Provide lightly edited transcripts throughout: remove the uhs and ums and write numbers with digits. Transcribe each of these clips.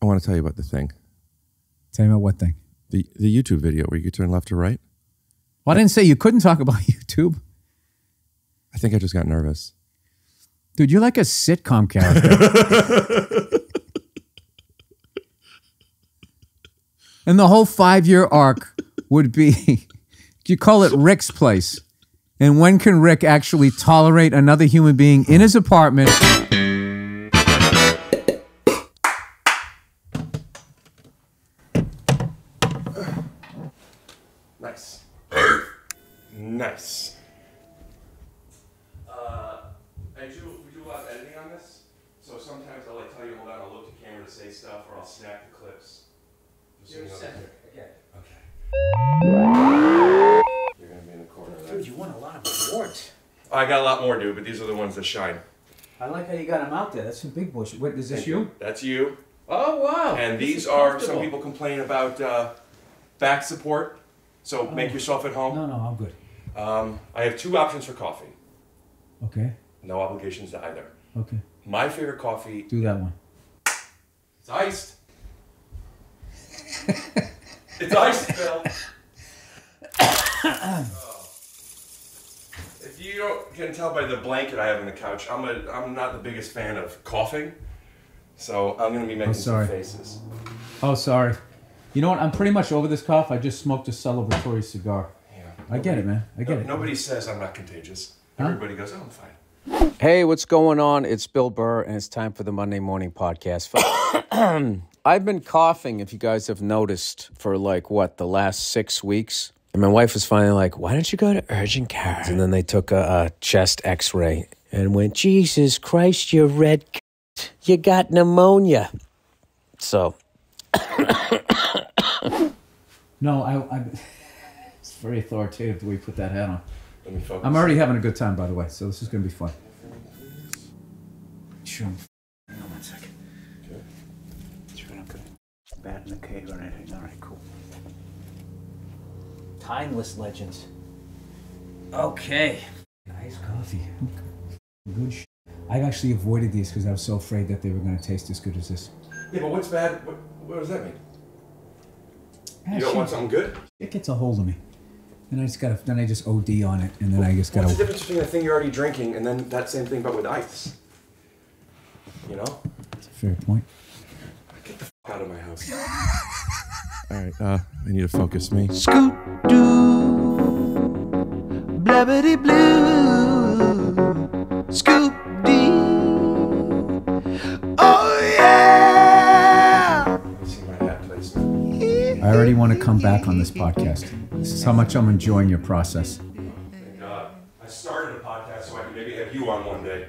I want to tell you about the thing. Tell me about what thing? The YouTube video where you could turn left or right. Well, I didn't say you couldn't talk about YouTube. I think I just got nervous. Dude, you're like a sitcom character. And the whole 5-year arc would be, you call it Rick's place. And when can Rick actually tolerate another human being in his apartment? Nice. Nice. We do a lot of editing on this, so sometimes I'll like tell you, hold on, I'll look to camera to say stuff, or I'll snap the clips. You're again. Okay. You're gonna be in the corner. Dude, you won a lot of awards. I got a lot more, dude, but these are the ones that shine. I like how you got them out there. That's some big bullshit. Wait, is this you? That's you. Oh, wow. And these are, some people complain about back support, so make yourself at home. No, I'm good. I have 2 options for coffee. Okay. No obligations to either. Okay. My favorite coffee. Do that one. It's iced. It's iced, Bill. If you can tell by the blanket I have on the couch, I'm not the biggest fan of coughing, so I'm gonna be making some faces. Oh, sorry. You know what? I'm pretty much over this cough. I just smoked a celebratory cigar. Yeah. I get it, man. I get it. Nobody says I'm not contagious. Huh? Everybody goes, oh, I'm fine. Hey, what's going on? It's Bill Burr, and it's time for the Monday Morning Podcast. I've been coughing, if you guys have noticed, for the last 6 weeks. And my wife was finally like, why don't you go to urgent care? And then they took a chest x-ray and went, Jesus Christ, you red c***, you got pneumonia. So. No, it's very authoritative the way you put that hat on. Let me focus. I'm already having a good time, by the way, so this is going to be fun. Sure. Hang on 1 second. Okay. Sure, I'm good. Bat in the cave or anything. All right, cool. Timeless legends. Okay. Nice coffee. Good shit. I've actually avoided these because I was so afraid that they were going to taste as good as this. Yeah, but what's bad? What does that mean? You don't want something good? It gets a hold of me. And then I just OD on it, and then I just gotta... What's the difference between a thing you're already drinking and then that same thing but with ice? You know? That's a fair point. Get the f*** out of my house. All right, I need to focus me. Scoot-doo, blabbity-blue, scoop-dee, oh yeah! See my hat placement. I already want to come back on this podcast. This is how much I'm enjoying your process. Thank God. I started a podcast so I could maybe have you on one day.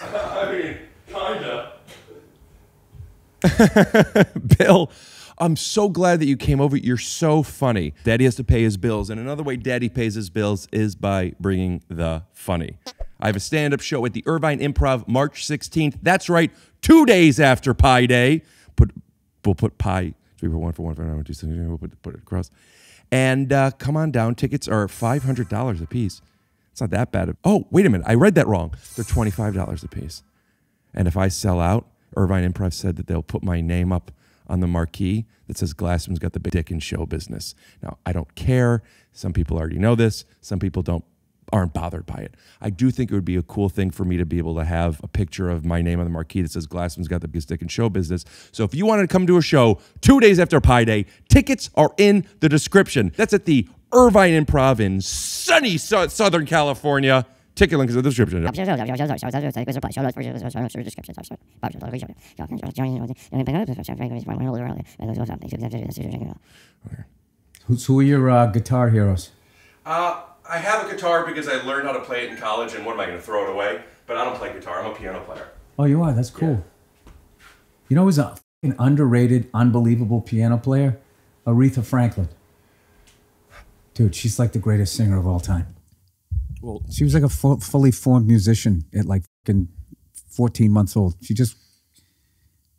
I mean, kinda. Bill, I'm so glad that you came over. You're so funny. Daddy has to pay his bills, and another way Daddy pays his bills is by bringing the funny. I have a stand-up show at the Irvine Improv March 16th. That's right, 2 days after Pi Day. We'll put Pi, 3 for 1 for 1 for 1, 2, 3, we'll put it across. And come on down. Tickets are $500 a piece. It's not that bad. Oh, wait a minute. I read that wrong. They're $25 a piece. And if I sell out, Irvine Improv said that they'll put my name up on the marquee that says Glassman's got the big dick in show business. Now, I don't care. Some people already know this. Some people aren't bothered by it. I do think it would be a cool thing for me to be able to have a picture of my name on the marquee that says Glassman's got the biggest dick in show business. So if you wanted to come to a show 2 days after Pi Day, tickets are in the description. That's at the Irvine Improv in sunny Southern California. Ticket link is in the description. Who are your guitar heroes? I have a guitar because I learned how to play it in college, and what am I going to throw it away? But I don't play guitar. I'm a piano player. Oh, you are? That's cool. Yeah. You know who's a fucking underrated, unbelievable piano player? Aretha Franklin. Dude, she's like the greatest singer of all time. Well, she was like a fully formed musician at like fucking 14 months old. She just,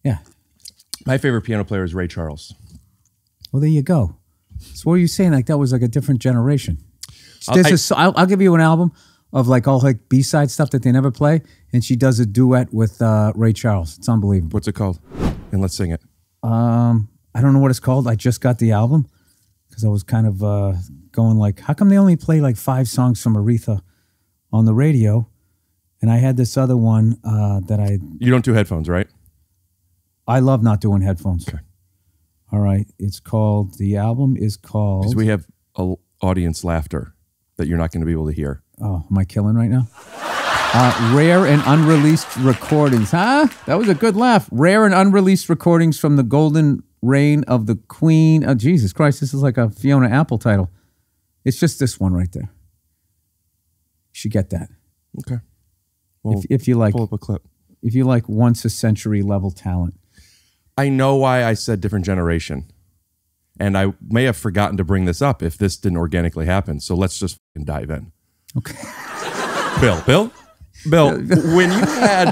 yeah. My favorite piano player is Ray Charles. Well, there you go. So what are you saying? Like that was like a different generation. I'll give you an album of like all like B-side stuff that they never play, and she does a duet with Ray Charles. It's unbelievable. What's it called? and let's sing it. I don't know what it's called. I just got the album because I was kind of going like, how come they only play like 5 songs from Aretha on the radio? And I had this other one that You don't do headphones, right? I love not doing headphones. Okay. All right. The album is called... Because we have audience laughter that you're not going to be able to hear. Oh, am I killing right now? Rare and unreleased recordings. Huh? That was a good laugh. Rare and unreleased recordings from the golden reign of the Queen. Oh, Jesus Christ. This is like a Fiona Apple title. It's just this one right there. You should get that. Okay. Well, if you like... Pull up a clip. If you like once a century level talent. I know why I said different generation. And I may have forgotten to bring this up if this didn't organically happen. So let's just dive in. Okay. Bill, when you had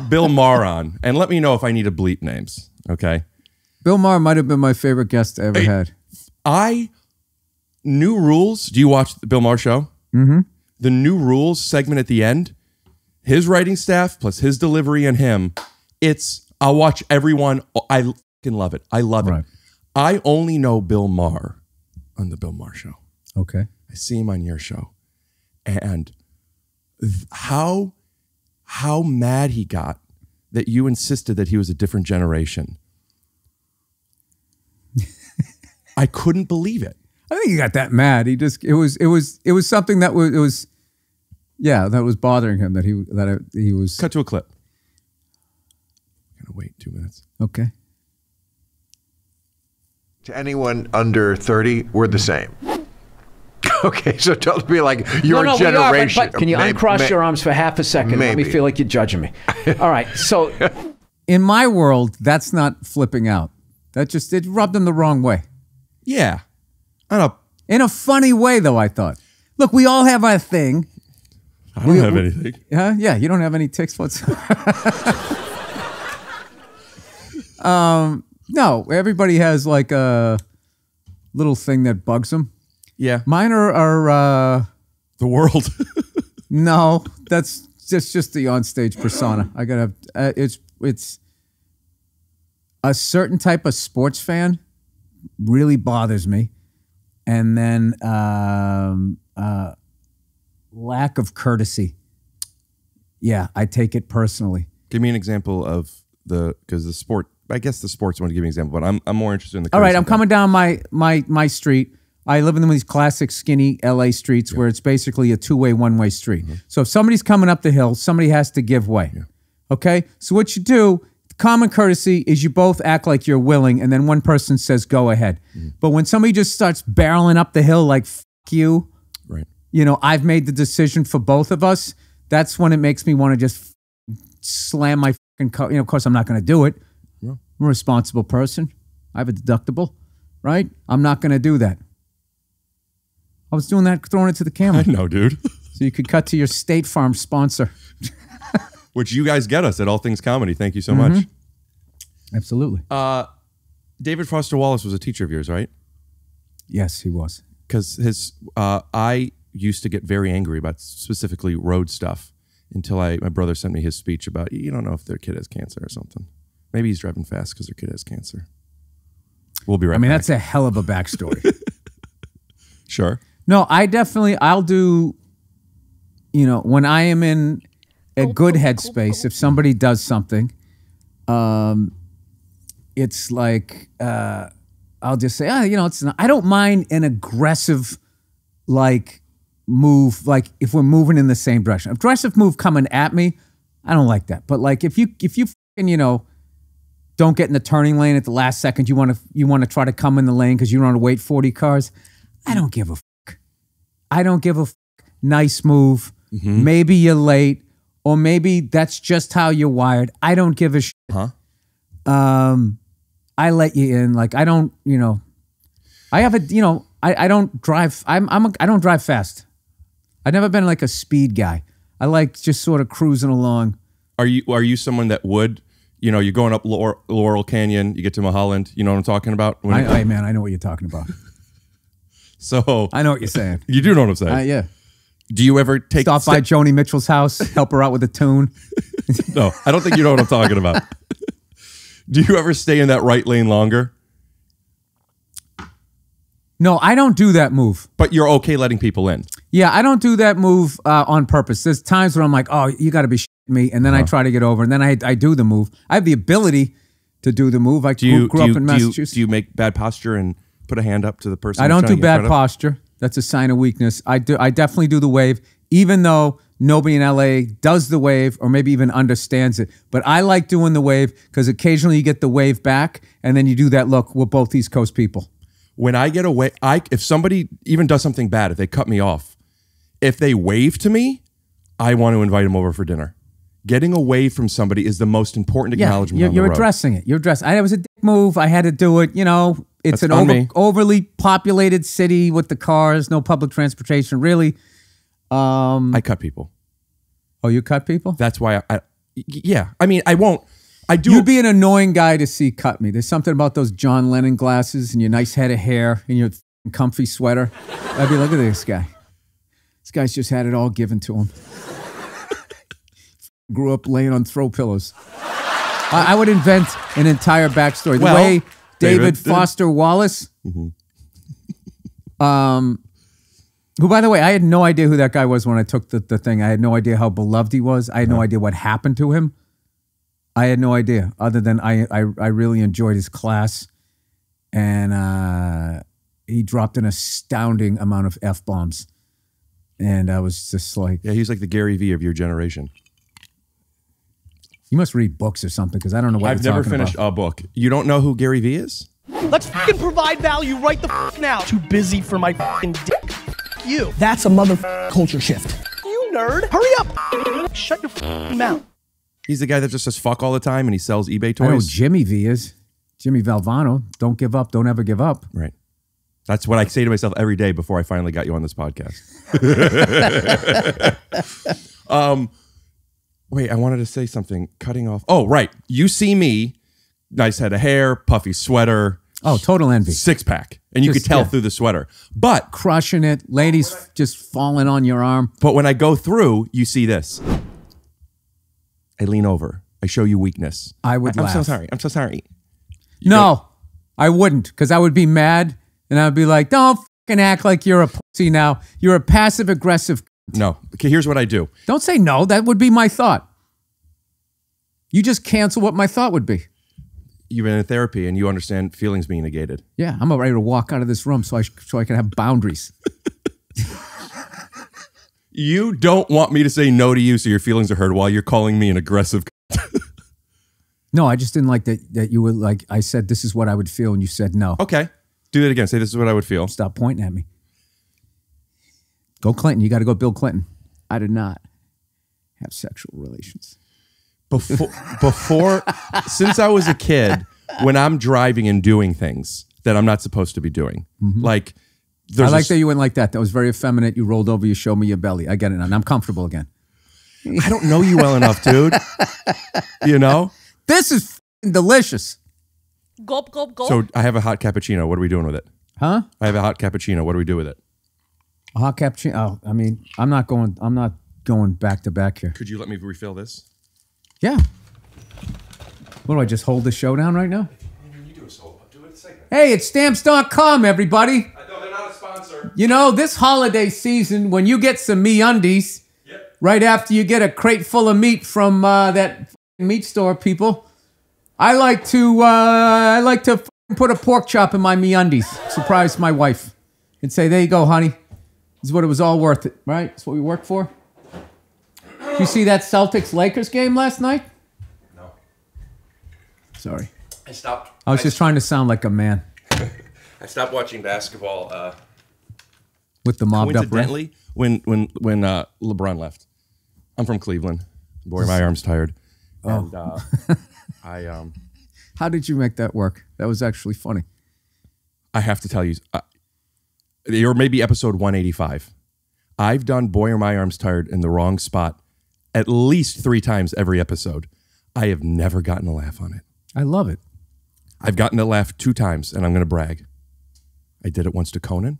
Bill Maher on, and let me know if I need to bleep names, okay? Bill Maher might have been my favorite guest I ever had. New Rules. Do you watch the Bill Maher show? Mm-hmm. The New Rules segment at the end, his writing staff plus his delivery and him, I'll watch everyone. I fucking love it. I love it. I only know Bill Maher on the Bill Maher show. Okay. I see him on your show. And how mad he got that you insisted that he was a different generation. I couldn't believe it. I think he got that mad. It was something that was that was bothering him that he was. Cut to a clip. I'm gonna wait 2 minutes. Okay. To anyone under 30, we're the same. Okay, so don't be like your generation. But can you uncross your arms for half a second? Let me feel like you're judging me. All right, so in my world, that's not flipping out. It rubbed him the wrong way. Yeah. In a funny way, though, I thought. Look, we all have our thing. I don't have anything. Yeah, you don't have any tics whatsoever. No, everybody has like a little thing that bugs them. Yeah. Mine are the world. No, that's just the onstage persona. I gotta it's a certain type of sports fan really bothers me. And then lack of courtesy. Yeah, I take it personally. Give me an example of because the sport, I guess the sports want to give me an example, but I'm more interested in the All right, I'm thing. coming down my street. I live in these classic skinny LA streets where it's basically a two-way, one-way street. Mm-hmm. So if somebody's coming up the hill, somebody has to give way. Yeah. Okay? So what you do, common courtesy is you both act like you're willing, and then one person says, go ahead. Mm-hmm. But when somebody just starts barreling up the hill like, f*** you, right? I've made the decision for both of us, that's when it makes me want to just slam my fucking car. Of course, I'm not going to do it. Yeah. I'm a responsible person. I have a deductible, right? I'm not going to do that. I was doing that, throwing it to the camera. I know, dude. So you could cut to your State Farm sponsor. Which you guys get us at All Things Comedy. Thank you so much. Absolutely. David Foster Wallace was a teacher of yours, right? Yes, he was. Because I used to get very angry about specifically road stuff until my brother sent me his speech about, you don't know if their kid has cancer or something. Maybe he's driving fast because their kid has cancer. We'll be right back. That's a hell of a backstory. Sure. No, I'll do, when I am in a good headspace, if somebody does something, it's like, I'll just say, it's not, I don't mind an aggressive, move, if we're moving in the same direction. Aggressive move coming at me, I don't like that. But if you fucking, don't get in the turning lane at the last second, you want to try to come in the lane because you don't want to wait 40 cars, I don't give a fuck. I don't give a fuck. Nice move. Mm-hmm. Maybe you're late, or maybe that's just how you're wired. I don't give a shit. Huh? I let you in. I don't, I have a, I don't drive. I don't drive fast. I've never been a speed guy. I like just sort of cruising along. Are you someone that would, you're going up Laurel Canyon, you get to Mulholland, you know what I'm talking about? Hey man, I know what you're talking about. So I know what you're saying. You do know what I'm saying. Yeah. Do you ever stop by Joni Mitchell's house, help her out with a tune? No, I don't think you know what I'm talking about. Do you ever stay in that right lane longer? No, I don't do that move. But you're okay letting people in. Yeah, I don't do that move on purpose. There's times where I'm like, oh, you got to be shitting me. And then I try to get over. And then I do the move. I have the ability to do the move. I grew up in Massachusetts. Do you make bad posture and put a hand up to the person? I don't do bad posture. That's a sign of weakness. I definitely do the wave, even though nobody in LA does the wave or maybe even understands it. But I like doing the wave because occasionally you get the wave back and then you do that look. We're both East Coast people. When I get away, if somebody even does something bad, if they cut me off, if they wave to me, I want to invite them over for dinner. Getting away from somebody is the most important acknowledgement on the road. You're addressing it. You're addressing it. It was a dick move. I had to do it. You know, it's That's an overly populated city with the cars, no public transportation, really. I cut people. Oh, you cut people? That's why yeah. I mean, I won't. I do. You'd be an annoying guy to see cut me. There's something about those John Lennon glasses and your nice head of hair and your comfy sweater. I'd be, look at this guy. This guy's just had it all given to him. Grew up laying on throw pillows. I would invent an entire backstory. The way David Foster Wallace, who, by the way, I had no idea who that guy was when I took the thing. I had no idea how beloved he was. I had no idea what happened to him. I had no idea, other than I really enjoyed his class. And he dropped an astounding amount of F-bombs. And I was just like... Yeah, he's like the Gary Vee of your generation. You must read books or something, because I don't know what I've never finished a book. You don't know who Gary Vee is? Let's fucking provide value right the fuck now. Too busy for my fucking dick. You. That's a motherfucking culture shift. You nerd. Hurry up. Shut your fucking mouth. He's the guy that just says fuck all the time and he sells eBay toys. I know who Jimmy V is. Jimmy Valvano. Don't give up. Don't ever give up. Right. That's what I say to myself every day before I finally got you on this podcast. Wait, I wanted to say something. Cutting off. Oh, right. You see me, nice head of hair, puffy sweater. Oh, total envy. Six pack. And you could tell through the sweater. But crushing it. Ladies just falling on your arm. But when I go through, you see this. I lean over. I show you weakness. I would laugh. I'm so sorry. I'm so sorry. No, I wouldn't, because I would be mad and I'd be like, don't fucking act like you're a pussy now. You're a passive aggressive. No. Okay, here's what I do. Don't say no. That would be my thought. You just cancel what my thought would be. You've been in therapy and you understand feelings being negated. Yeah, I'm ready to walk out of this room so I can have boundaries. You don't want me to say no to you so your feelings are hurt while you're calling me an aggressive. No, I just didn't like that you were like, I said this is what I would feel and you said no. Okay. Do it again. Say this is what I would feel. Stop pointing at me. Go Clinton. You got to go Bill Clinton. I did not have sexual relations. Before since I was a kid, when I'm driving and doing things that I'm not supposed to be doing, like I like that you went like that. That was very effeminate. You rolled over. You showed me your belly. I get it now. And I'm comfortable again. I don't know you well enough, dude. You know? This is delicious. Gulp, gulp, gulp. So I have a hot cappuccino. What are we doing with it? Huh? I have a hot cappuccino. What do we do with it? A hot cappuccino. Oh, I mean, I'm not going back to back here. Could you let me refill this? Yeah. What do I just hold the show down right now? You do it a second. Hey, it's stamps.com, everybody. No, they're not a sponsor. You know, this holiday season, when you get some MeUndies, right after you get a crate full of meat from that meat store, people, I like to put a pork chop in my MeUndies, surprise my wife, and say, there you go, honey. This is what it was all worth it, right? That's what we worked for. Did you see that Celtics-Lakers game last night? No. Sorry. I stopped. I was just trying to sound like a man. I stopped watching basketball. With the mobbed up coincidentally, when LeBron left. I'm from Cleveland. Boy, my arm's tired. Oh. And, How did you make that work? That was actually funny. I have to tell you, or maybe episode 185. I've done Boy, Are My Arms Tired in the wrong spot at least 3 times every episode. I have never gotten a laugh on it. I love it. I've gotten a laugh 2 times, and I'm going to brag. I did it once to Cohen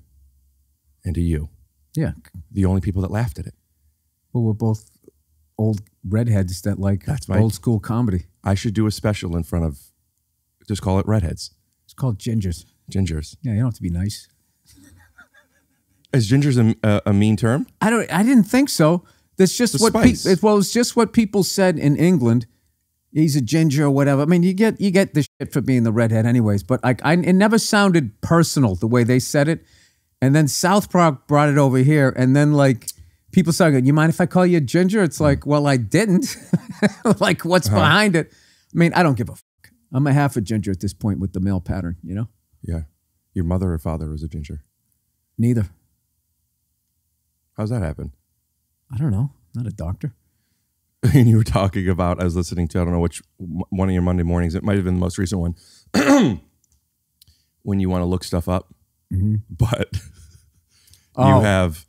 and to you. Yeah. The only people that laughed at it. Well, we're both old redheads that like old school comedy. I should do a special in front of Just call it redheads. It's called gingers. Gingers. Yeah, you don't have to be nice. Is gingers a mean term? I didn't think so. That's just It's a what spice. it's just what people said in England. He's a ginger or whatever. I mean, you get the shit for being the redhead anyways, but it never sounded personal the way they said it. And then South Park brought it over here, and then like people started going, you mind if I call you a ginger? It's like, well, I didn't. Like, what's behind it? I mean, I don't give a fuck. I'm a half a ginger at this point with the male pattern, you know? Yeah. Your mother or father was a ginger. Neither. How's that happen? I don't know. Not a doctor. And you were talking about, I was listening to, I don't know which one of your Monday mornings, it might have been the most recent one, when you want to look stuff up, but you have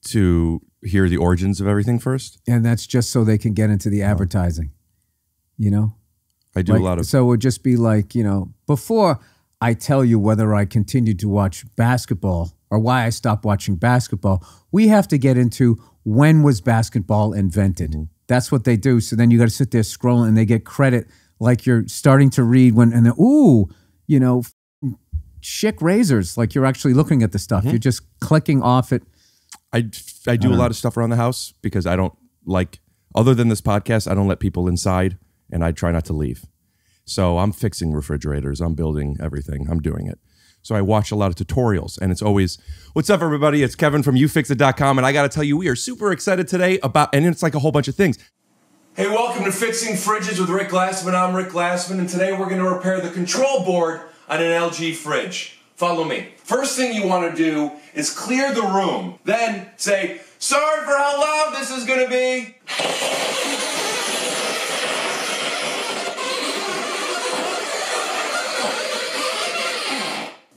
to hear the origins of everything first. And that's just so they can get into the advertising, you know? I do a lot of... So it would just be like, you know, before I tell you whether I continue to watch basketball or why I stopped watching basketball, we have to get into when was basketball invented. That's what they do. So then you got to sit there scrolling, and they get credit like you're starting to read when, and then, ooh, you know, chic razors, like you're actually looking at the stuff. You're just clicking off it. I do a lot of stuff around the house because I don't like, other than this podcast, I don't let people inside, and I try not to leave. So I'm fixing refrigerators. I'm building everything. I'm doing it. So I watch a lot of tutorials, and it's always, what's up, everybody? It's Kevin from YouFixIt.com, and I got to tell you, we are super excited today about, and it's like a whole bunch of things. Hey, welcome to Fixing Fridges with Rick Glassman. I'm Rick Glassman, and today we're going to repair the control board on an LG fridge. Follow me. First thing you want to do is clear the room. Then say, sorry for how loud this is going to be.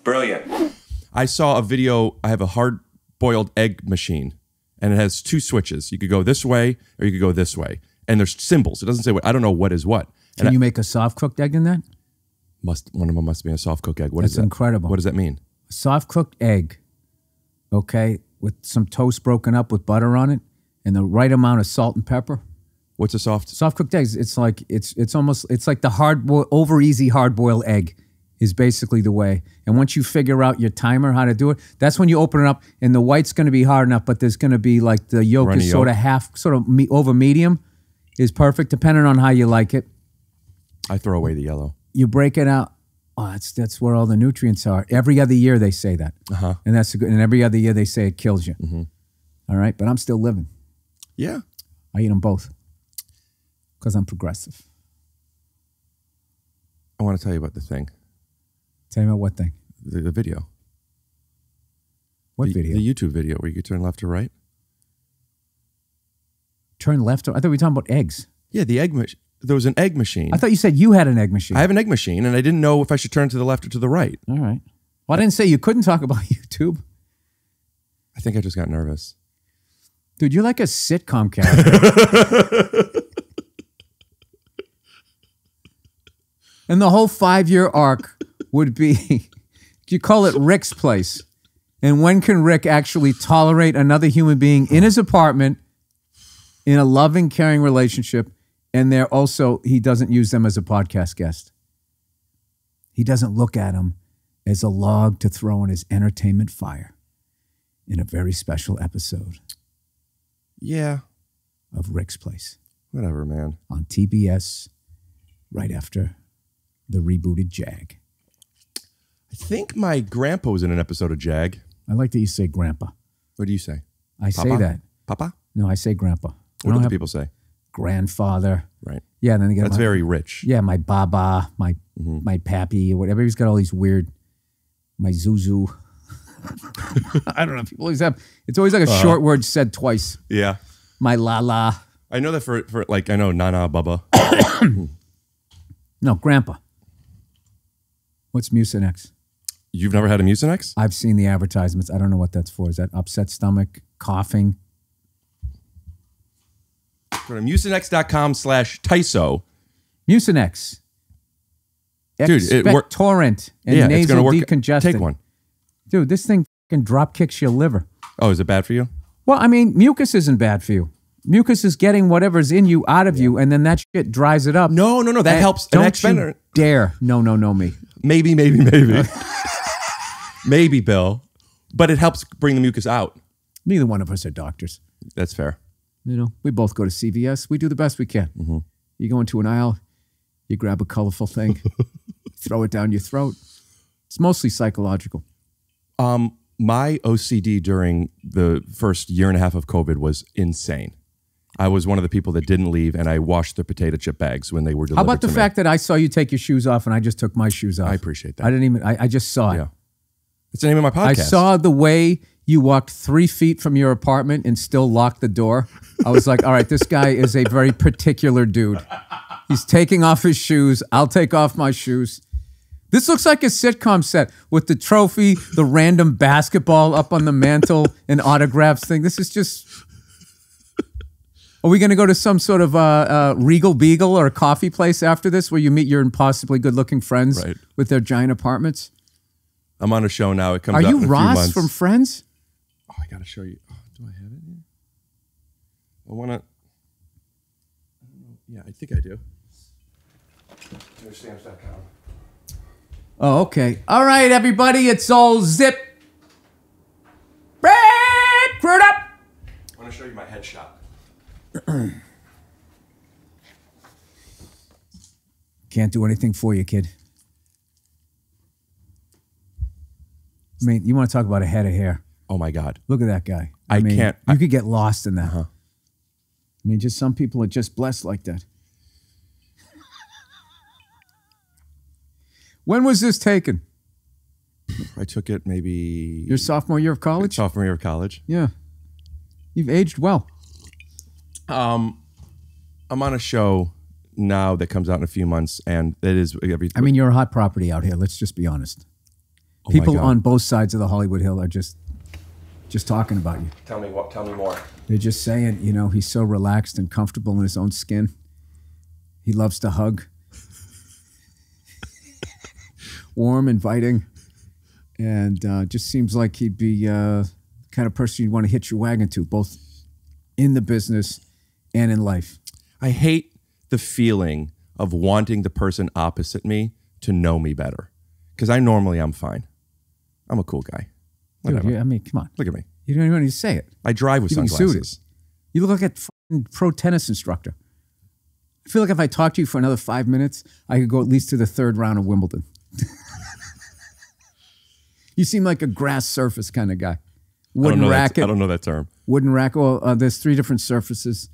Brilliant. I saw a video. I have a hard-boiled egg machine, and it has two switches. You could go this way, or you could go this way. And there's symbols. It doesn't say what. I don't know what is what. Can you make a soft-cooked egg in that? One of them must be a soft-cooked egg. What is that? That's incredible. What does that mean? A soft-cooked egg, okay, with some toast broken up with butter on it and the right amount of salt and pepper. What's a Soft-cooked eggs, it's like it's almost like the over-easy hard-boiled egg is basically the way. And once you figure out your timer, how to do it, that's when you open it up, and the white's going to be hard enough, but there's going to be like the yolk Runny is sort of over medium is perfect, depending on how you like it. I throw away the yellow. You break it out. Oh, that's where all the nutrients are. Every other year they say that. And that's a good. And every other year they say it kills you. All right, but I'm still living. Yeah. I eat them both because I'm progressive. I want to tell you about the thing. Tell me about what thing? The video. What video? The YouTube video where you could turn left or right. Turn left or... I thought we were talking about eggs. Yeah, the egg machine. There was an egg machine. I thought you said you had an egg machine. I have an egg machine, and I didn't know if I should turn to the left or to the right. All right. Well, I didn't say you couldn't talk about YouTube. I think I just got nervous. Dude, you're like a sitcom character. And the whole 5-year arc would be, you call it Rick's Place. And when can Rick actually tolerate another human being in his apartment in a loving, caring relationship? And they're also, he doesn't use them as a podcast guest. He doesn't look at them as a log to throw in his entertainment fire in a very special episode. Yeah. Of Rick's Place. Whatever, man. On TBS, right after the rebooted Jag. I think my grandpa was in an episode of Jag. I like that you say grandpa. What do you say? I Papa? say that. Papa? No, I say grandpa. What do the people say? Grandfather. Right. Yeah, and then they get That's very rich. Yeah, my baba, my pappy, or whatever. He's got all these weird, my zuzu. I don't know. People always have, it's always like a short word said twice. Yeah. My la. I know that for like, I know Nana, Bubba. No, grandpa. What's Mucinex? You've never had a Mucinex? I've seen the advertisements. I don't know what that's for. Is that upset stomach, coughing? Go to Mucinex.com/TYSO. Mucinex. Dude, it works. Expectorant and Yeah, it's nasal gonna work. decongestant. Take one. Dude, this thing fucking drop kicks your liver. Oh, is it bad for you? Well, I mean, mucus isn't bad for you. Mucus is getting whatever's in you out of you, and then that shit dries it up. No, that helps. Don't you dare. No, me. Maybe. Maybe, Bill. But it helps bring the mucus out. Neither one of us are doctors. That's fair. You know, we both go to CVS. We do the best we can. Mm-hmm. You go into an aisle, you grab a colorful thing, throw it down your throat. It's mostly psychological. My OCD during the first year and a half of COVID was insane. I was one of the people that didn't leave, and I washed the potato chip bags when they were delivered. How about the fact that I saw you take your shoes off, and I just took my shoes off? I appreciate that. I just saw it. Yeah. It's the name of my podcast. I saw the way you walked 3 feet from your apartment and still locked the door. I was like, all right, this guy is a very particular dude. He's taking off his shoes. I'll take off my shoes. This looks like a sitcom set with the trophy, the random basketball up on the mantle, and autographs thing. This is just... Are we going to go to some sort of Regal Beagle or a coffee place after this where you meet your impossibly good-looking friends with their giant apartments? I'm on a show now. It comes out in in a a few Ross months. from Friends? Oh, I got to show you. Oh, do I have it here? I want to... Yeah, I think I do. Stamps.com. Oh, okay. All right, everybody, it's all zip. Screwed up. I want to show you my headshot. Can't do anything for you, kid. I mean, you want to talk about a head of hair. Oh, my God. Look at that guy. I mean, can't. You could get lost in that. I mean, just some people are just blessed like that. When was this taken? I took it maybe... Your sophomore year of college? Sophomore year of college. Yeah. You've aged well. I'm on a show now that comes out in a few months, and it is... I mean, you're a hot property out here. Let's just be honest. People on both sides of the Hollywood Hill are just talking about you. Tell me more. They're just saying, you know, he's so relaxed and comfortable in his own skin. He loves to hug. Warm, inviting, and just seems like he'd be the kind of person you'd want to hitch your wagon to, both in the business and in life. I hate the feeling of wanting the person opposite me to know me better, because I'm fine. I'm a cool guy. Dude, I mean, come on. Look at me. You don't even need to say it. I drive with sunglasses. You look like a fucking pro tennis instructor. I feel like if I talked to you for another 5 minutes, I could go at least to the third round of Wimbledon. You seem like a grass surface kind of guy. Wooden racket. I don't know that term. Wooden racket. Well, there's 3 different surfaces.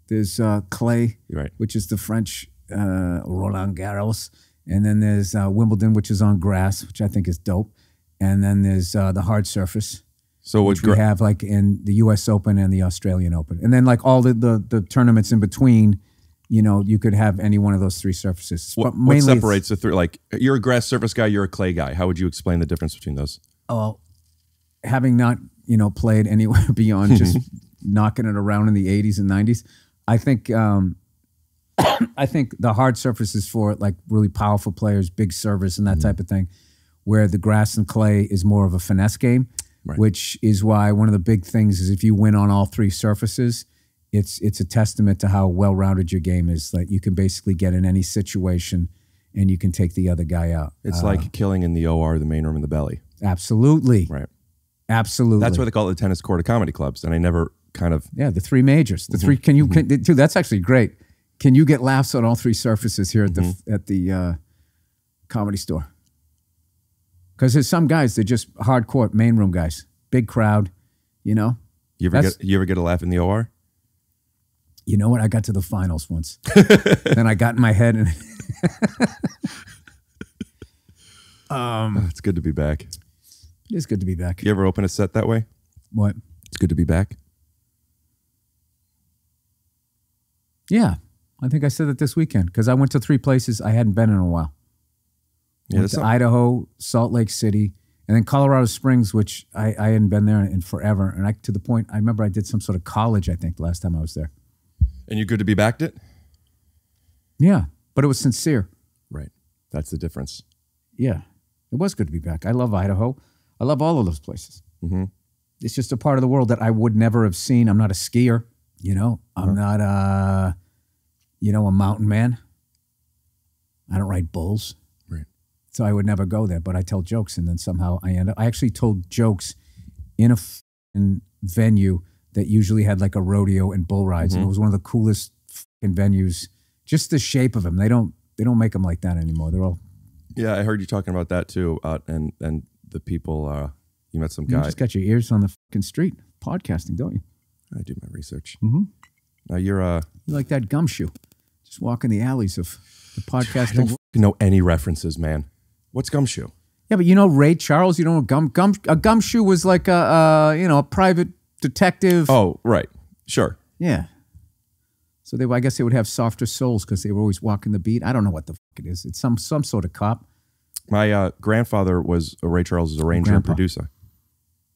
There's clay, which is the French Roland Garros. And then there's Wimbledon, which is on grass, which I think is dope. And then there's the hard surface, which we have like in the U.S. Open and the Australian Open. And then like all the tournaments in between, you know, you could have any one of those 3 surfaces. What separates the 3? Like, you're a grass surface guy, you're a clay guy. How would you explain the difference between those? Oh, having not, you know, played anywhere beyond just knocking it around in the 80s and 90s, I think I think the hard surface is for like really powerful players, big service and that type of thing, where the grass and clay is more of a finesse game, which is why one of the big things is if you win on all 3 surfaces, it's a testament to how well-rounded your game is. Like you can basically get in any situation and you can take the other guy out. It's like killing in the OR, the main room, and the belly. Absolutely. Right. Absolutely. That's why they call it the tennis court of comedy clubs. And I never kind of... Yeah, the 3 majors. The 3, dude, that's actually great. Can you get laughs on all 3 surfaces here at the Comedy Store? Because there's some guys, they're just hardcore main room guys. Big crowd, you know? You ever get a laugh in the OR? You know what? I got to the finals once. Then I got in my head and... It's good to be back. It is good to be back. You ever open a set that way? What? It's good to be back. Yeah. I think I said that this weekend because I went to 3 places I hadn't been in a while. Went to Idaho, Salt Lake City, and then Colorado Springs, which I hadn't been there in forever. And to the point, I remember I did some sort of college, I think, the last time I was there. And you good to be backed it? Yeah, but it was sincere. Right. That's the difference. Yeah, it was good to be back. I love Idaho. I love all of those places. Mm-hmm. It's just a part of the world that I would never have seen. I'm not a skier. You know, I'm not a mountain man. I don't ride bulls. Right. So I would never go there, but I tell jokes, and then somehow I actually told jokes in a venue that usually had like a rodeo and bull rides, and it was one of the coolest venues. Just the shape of them. They don't make them like that anymore. They're all. Yeah, I heard you talking about that too, and the people. You met some guy. You just got your ears on the street podcasting, don't you? I do my research. Mm-hmm. Now you're You like that gumshoe, just walking the alleys of the podcasting. I don't know any references, man. What's gumshoe? Yeah, but you know Ray Charles. You know a gumshoe was like a private detective. Oh, right, sure. Yeah. So I guess they would have softer souls because they were always walking the beat. I don't know what the fuck it is. It's some sort of cop. My grandfather was Ray Charles' arranger and producer.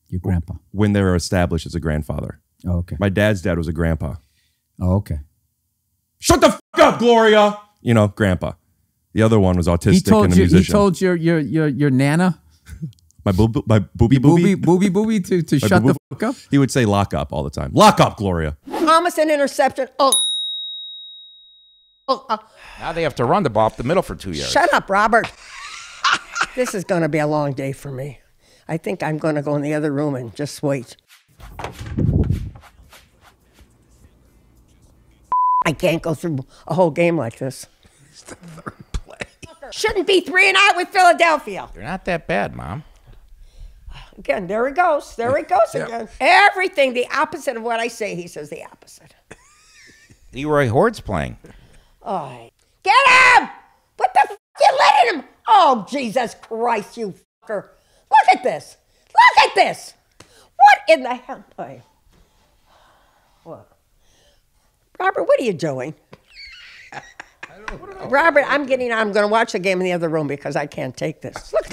Your grandpa. When they were established as a grandfather. Oh, okay. My dad's dad was a grandpa. Oh, okay. Shut the fuck up, Gloria. You know, grandpa. The other one was autistic and a musician. He told your nana. My booby to shut the fuck up. He would say lock up all the time. Lock up, Gloria. Almost an interception. Now they have to run the ball up the middle for 2 years. Shut up, Robert. This is going to be a long day for me. I think I'm going to go in the other room and just wait. I can't go through a whole game like this. It's the third play. Shouldn't be 3-0 with Philadelphia. They're not that bad, Mom. Again, there he goes. There he goes again. Everything the opposite of what I say, he says the opposite. Leroy Horde's playing. Oh, get him! What the f*** you letting him? Oh, Jesus Christ, you fucker. Look at this. Look at this. What in the hell? Oh. What? Robert, what are you doing? Robert, I'm going to watch the game in the other room because I can't take this. Look.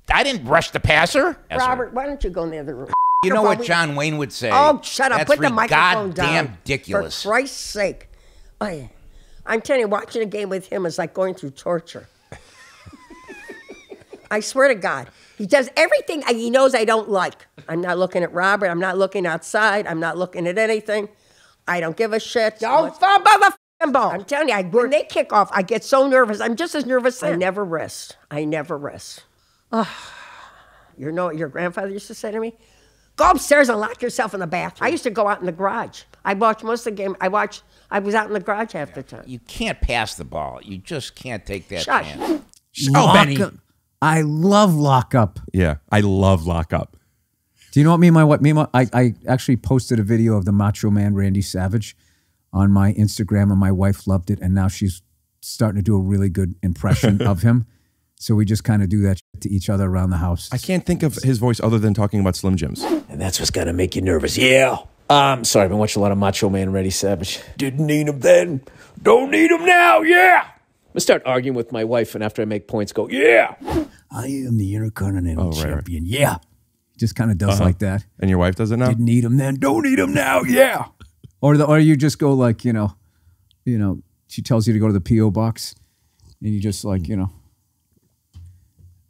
I didn't rush the passer. Robert, why don't you go in the other room? You know what John Wayne would say? Oh, shut up. That's Put the microphone down. goddamn ridiculous. For Christ's sake. Oh, I'm telling you, watching a game with him is like going through torture. I swear to God. He does everything he knows I don't like. I'm not looking at Robert. I'm not looking outside. I'm not looking at anything. I don't give a shit. Don't fumble the f***ing ball. I'm telling you, when they kick off, I get so nervous. I'm just as nervous then. I never rest. Oh, you know what your grandfather used to say to me? Go upstairs and lock yourself in the bathroom. I used to go out in the garage. I watched most of the game. I was out in the garage half the time. You can't pass the ball. You just can't take that Shush. chance. Benny. I love lockup. Yeah, I love lockup. Do you know what I actually posted a video of the Macho Man Randy Savage on my Instagram, and my wife loved it, and now she's starting to do a really good impression of him. So we just kind of do that shit to each other around the house. I can't think of his voice other than talking about Slim Jims. And that's what's gonna make you nervous. Yeah. Sorry, I've been watching a lot of Macho Man Randy Savage. Didn't need him then. Don't need him now. Yeah. I start arguing with my wife, and after I make points, go, yeah. I am the Intercontinental Champion. Right. Yeah. Just kind of does like that. And your wife does it now? Didn't need him then. Don't need him now. Yeah. Or you just go like, you know, she tells you to go to the P.O. box, and you just like,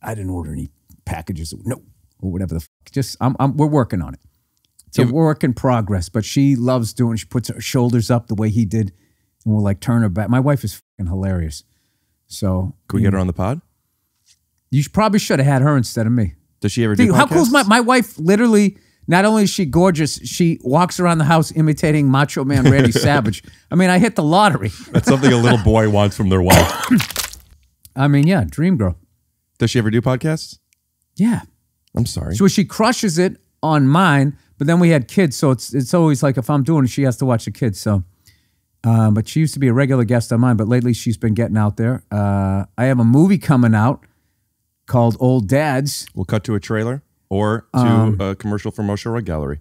I didn't order any packages. No, or whatever the fuck. Just we're working on it. It's a work in progress, but she loves doing. She puts her shoulders up the way he did, and will like turn her back. My wife is fucking hilarious. So can we get her on the pod? You probably should have had her instead of me. Does she ever do podcasts? How cool is my wife? Literally, not only is she gorgeous, she walks around the house imitating Macho Man Randy Savage. I mean, I hit the lottery. That's something a little boy wants from their wife. I mean, yeah, dream girl. Does she ever do podcasts? Yeah. I'm sorry. So she crushes it on mine, but then we had kids, so it's always like if I'm doing it, she has to watch the kids. So, but she used to be a regular guest on mine, but lately she's been getting out there. I have a movie coming out called Old Dads. We'll cut to a trailer or to a commercial for Moshe Rug Gallery.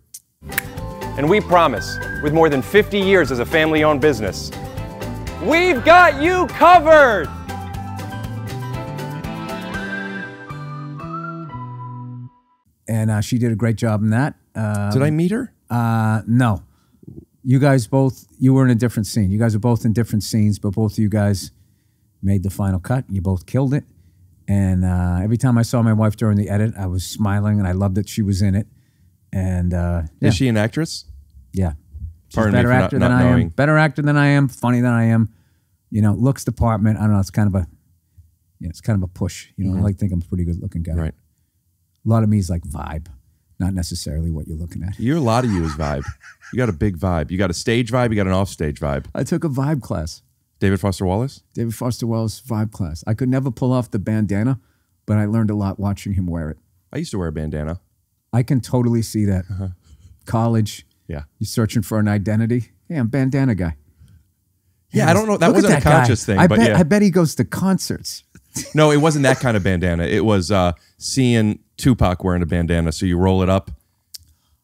And we promise, with more than 50 years as a family-owned business, we've got you covered! And she did a great job in that. Did I meet her? No. You guys both, you were in a different scene. You guys were both in different scenes, but both of you guys made the final cut. You both killed it. And every time I saw my wife during the edit, I was smiling, and I loved that she was in it. And Is she an actress? Yeah. Pardon me better for actor not than I am. knowing. Better actor than I am. Funny than I am. You know, looks department. I don't know. It's kind of a, it's kind of a push. You know, I like to think I'm a pretty good looking guy. Right. A lot of me is like vibe, not necessarily what you're looking at. A lot of you is vibe. You got a big vibe. You got a stage vibe. You got an offstage vibe. I took a vibe class. David Foster Wallace? David Foster Wallace vibe class. I could never pull off the bandana, but I learned a lot watching him wear it. I used to wear a bandana. I can totally see that. College. Yeah. You're searching for an identity. Hey, I'm bandana guy. Yeah, I don't know. That Look at wasn't a conscious guy. thing, but yeah. I bet he goes to concerts. No, it wasn't that kind of bandana. It was seeing Tupac wearing a bandana. So you roll it up,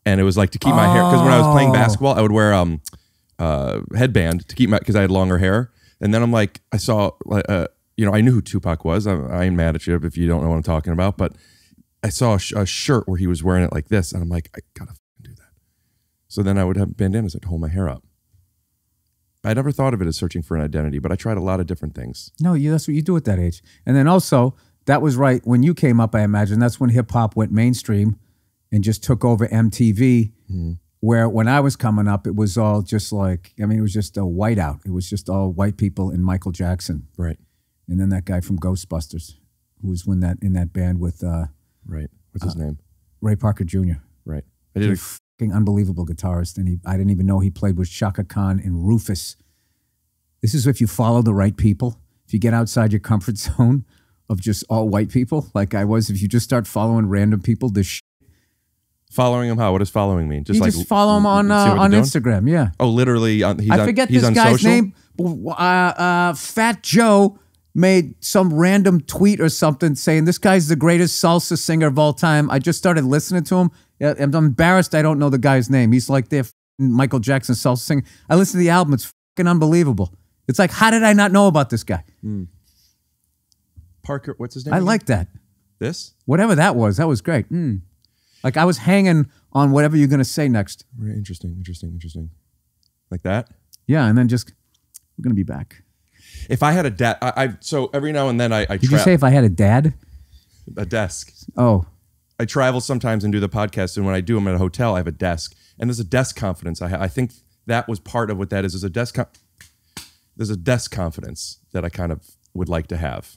and it was like to keep my hair. Because when I was playing basketball, I would wear headband to keep my, because I had longer hair. And then I'm like, I saw, you know, I knew who Tupac was. I ain't mad at you if you don't know what I'm talking about. But I saw a shirt where he was wearing it like this, and I'm like, I gotta do that. So then I would have bandanas that hold my hair up. I never thought of it as searching for an identity, but I tried a lot of different things. No, that's what you do at that age. And then also, that was right when you came up, I imagine. That's when hip hop went mainstream and just took over MTV. Where when I was coming up, it was all just like, I mean, it was just a whiteout. It was just all white people and Michael Jackson. Right. And then that guy from Ghostbusters, who was in that band with right. What's his name? Ray Parker Jr. Right. I did a fucking unbelievable guitarist, and I didn't even know he played with Shaka Khan and Rufus. This is if you follow the right people. If you get outside your comfort zone of just all white people, like I was, if you just start following random people, Following him how? What does following mean? You just follow him on Instagram, yeah. Oh, literally, I forget this guy's name. Fat Joe made some random tweet or something saying this guy's the greatest salsa singer of all time. I just started listening to him. I'm embarrassed I don't know the guy's name. He's like the Michael Jackson salsa singer. I listened to the album. It's fucking unbelievable. It's like, how did I not know about this guy? Parker, what's his name? I like that. This? Whatever that was great. Like I was hanging on whatever you're going to say next. Very interesting. Like that? Yeah, and then just, we're going to be back. If I had a dad, so every now and then I Did you say if I had a dad? A desk. Oh. I travel sometimes and do the podcast, and when I do them at a hotel, I have a desk. And there's a desk confidence. I think that was part of what that is. There's a desk confidence that I kind of would like to have.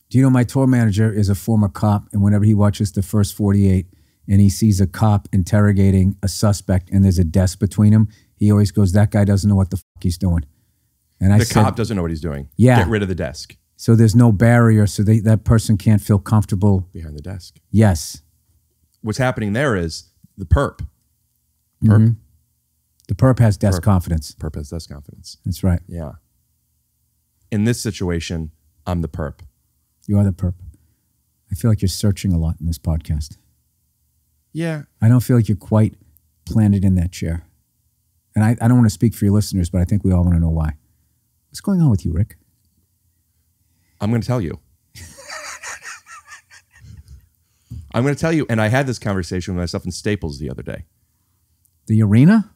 Do you know my tour manager is a former cop, and whenever he watches the first 48 and he sees a cop interrogating a suspect and there's a desk between them, he always goes, that guy doesn't know what the fuck he's doing. And I said, cop doesn't know what he's doing. Yeah. Get rid of the desk. So there's no barrier, so that person can't feel comfortable. Behind the desk. Yes. What's happening there is the perp. The perp has desk confidence. Perp has desk confidence. That's right. Yeah. In this situation, I'm the perp. You are the perp. I feel like you're searching a lot in this podcast. Yeah. I don't feel like you're quite planted in that chair. And I don't want to speak for your listeners, but I think we all want to know why. What's going on with you, Rick? I'm going to tell you. I'm going to tell you. And I had this conversation with myself in Staples the other day. The arena?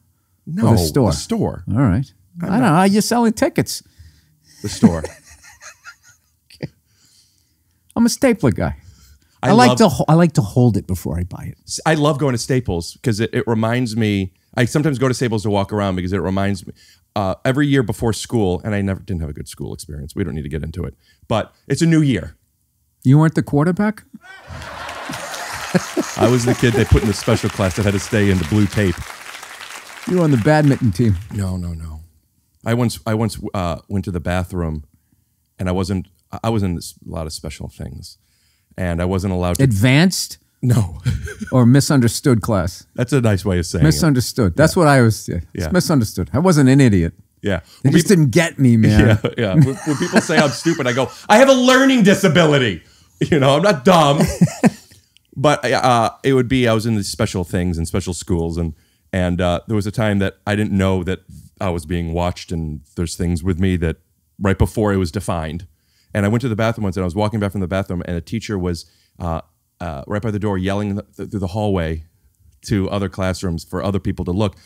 No, or the store. The store. All right. I don't know. You're selling tickets. The store. I'm a stapler guy. I like to hold it before I buy it. I love going to Staples because it reminds me. I sometimes go to Staples to walk around because it reminds me. Every year before school, and I didn't have a good school experience. We don't need to get into it, but it's a new year. You weren't the quarterback? I was the kid they put in the special class that had to stay in the blue tape. You were on the badminton team. No. I once went to the bathroom, and I was in a lot of special things, and I wasn't allowed to. Advanced? No. Or misunderstood class? That's a nice way of saying misunderstood. it. That's what I was. Yeah. It's misunderstood. I wasn't an idiot. Yeah. They just didn't get me, man. Yeah. When people say I'm stupid, I go, I have a learning disability. You know, I'm not dumb. But it would be, I was in these special things and special schools, and there was a time that I didn't know that I was being watched, and there's things with me that right before it was defined. And I went to the bathroom once, and I was walking back from the bathroom, and a teacher was right by the door yelling through the hallway to other classrooms for other people to look.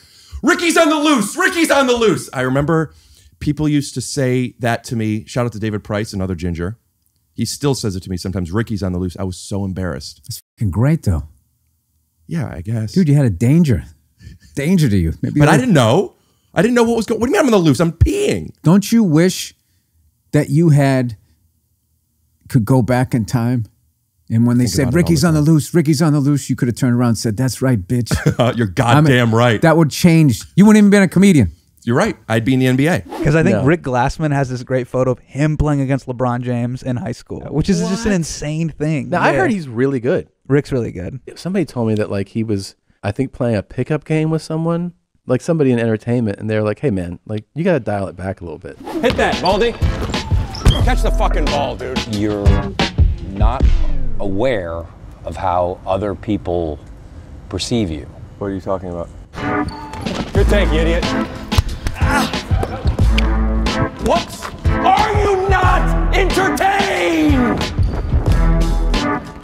Ricky's on the loose! Ricky's on the loose! I remember people used to say that to me. Shout out to David Price, another ginger. He still says it to me sometimes. Ricky's on the loose. I was so embarrassed. That's fucking great, though. Yeah, I guess. Dude, you had a danger to you. But I didn't know. I didn't know what was going. What do you mean I'm on the loose? I'm peeing. Don't you wish that you could go back in time? And when they said, Ricky's on the loose, Ricky's on the loose, you could have turned around and said, that's right, bitch. You're goddamn right. That would change. You wouldn't even been a comedian. You're right. I'd be in the NBA. Because I think Rick Glassman has this great photo of him playing against LeBron James in high school, which is just an insane thing. Now, I heard he's really good. Rick's really good. Somebody told me that like he was, I think, playing a pickup game with someone, like somebody in entertainment, and they're like, hey, man, like you got to dial it back a little bit. Hit that, Baldy. Catch the fucking ball, dude. You're not aware of how other people perceive you. What are you talking about? Good take, you idiot. Whoops! Are you not entertained?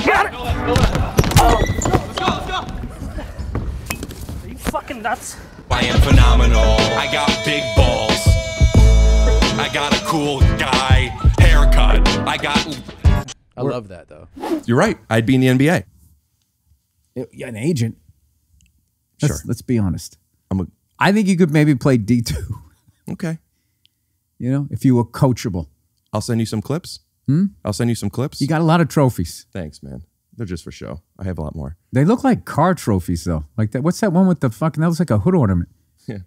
Got it! Let's go. Are you fucking nuts? I am phenomenal. I got big balls. I got a cool guy haircut. I love that though. You're right. I'd be in the NBA. Yeah, an agent. Sure. Let's be honest. I think you could maybe play D2. Okay. You know, if you were coachable. I'll send you some clips. I'll send you some clips. You got a lot of trophies. Thanks, man. They're just for show. I have a lot more. They look like car trophies, though. Like that. What's that one with the fucking? That looks like a hood ornament. Yeah.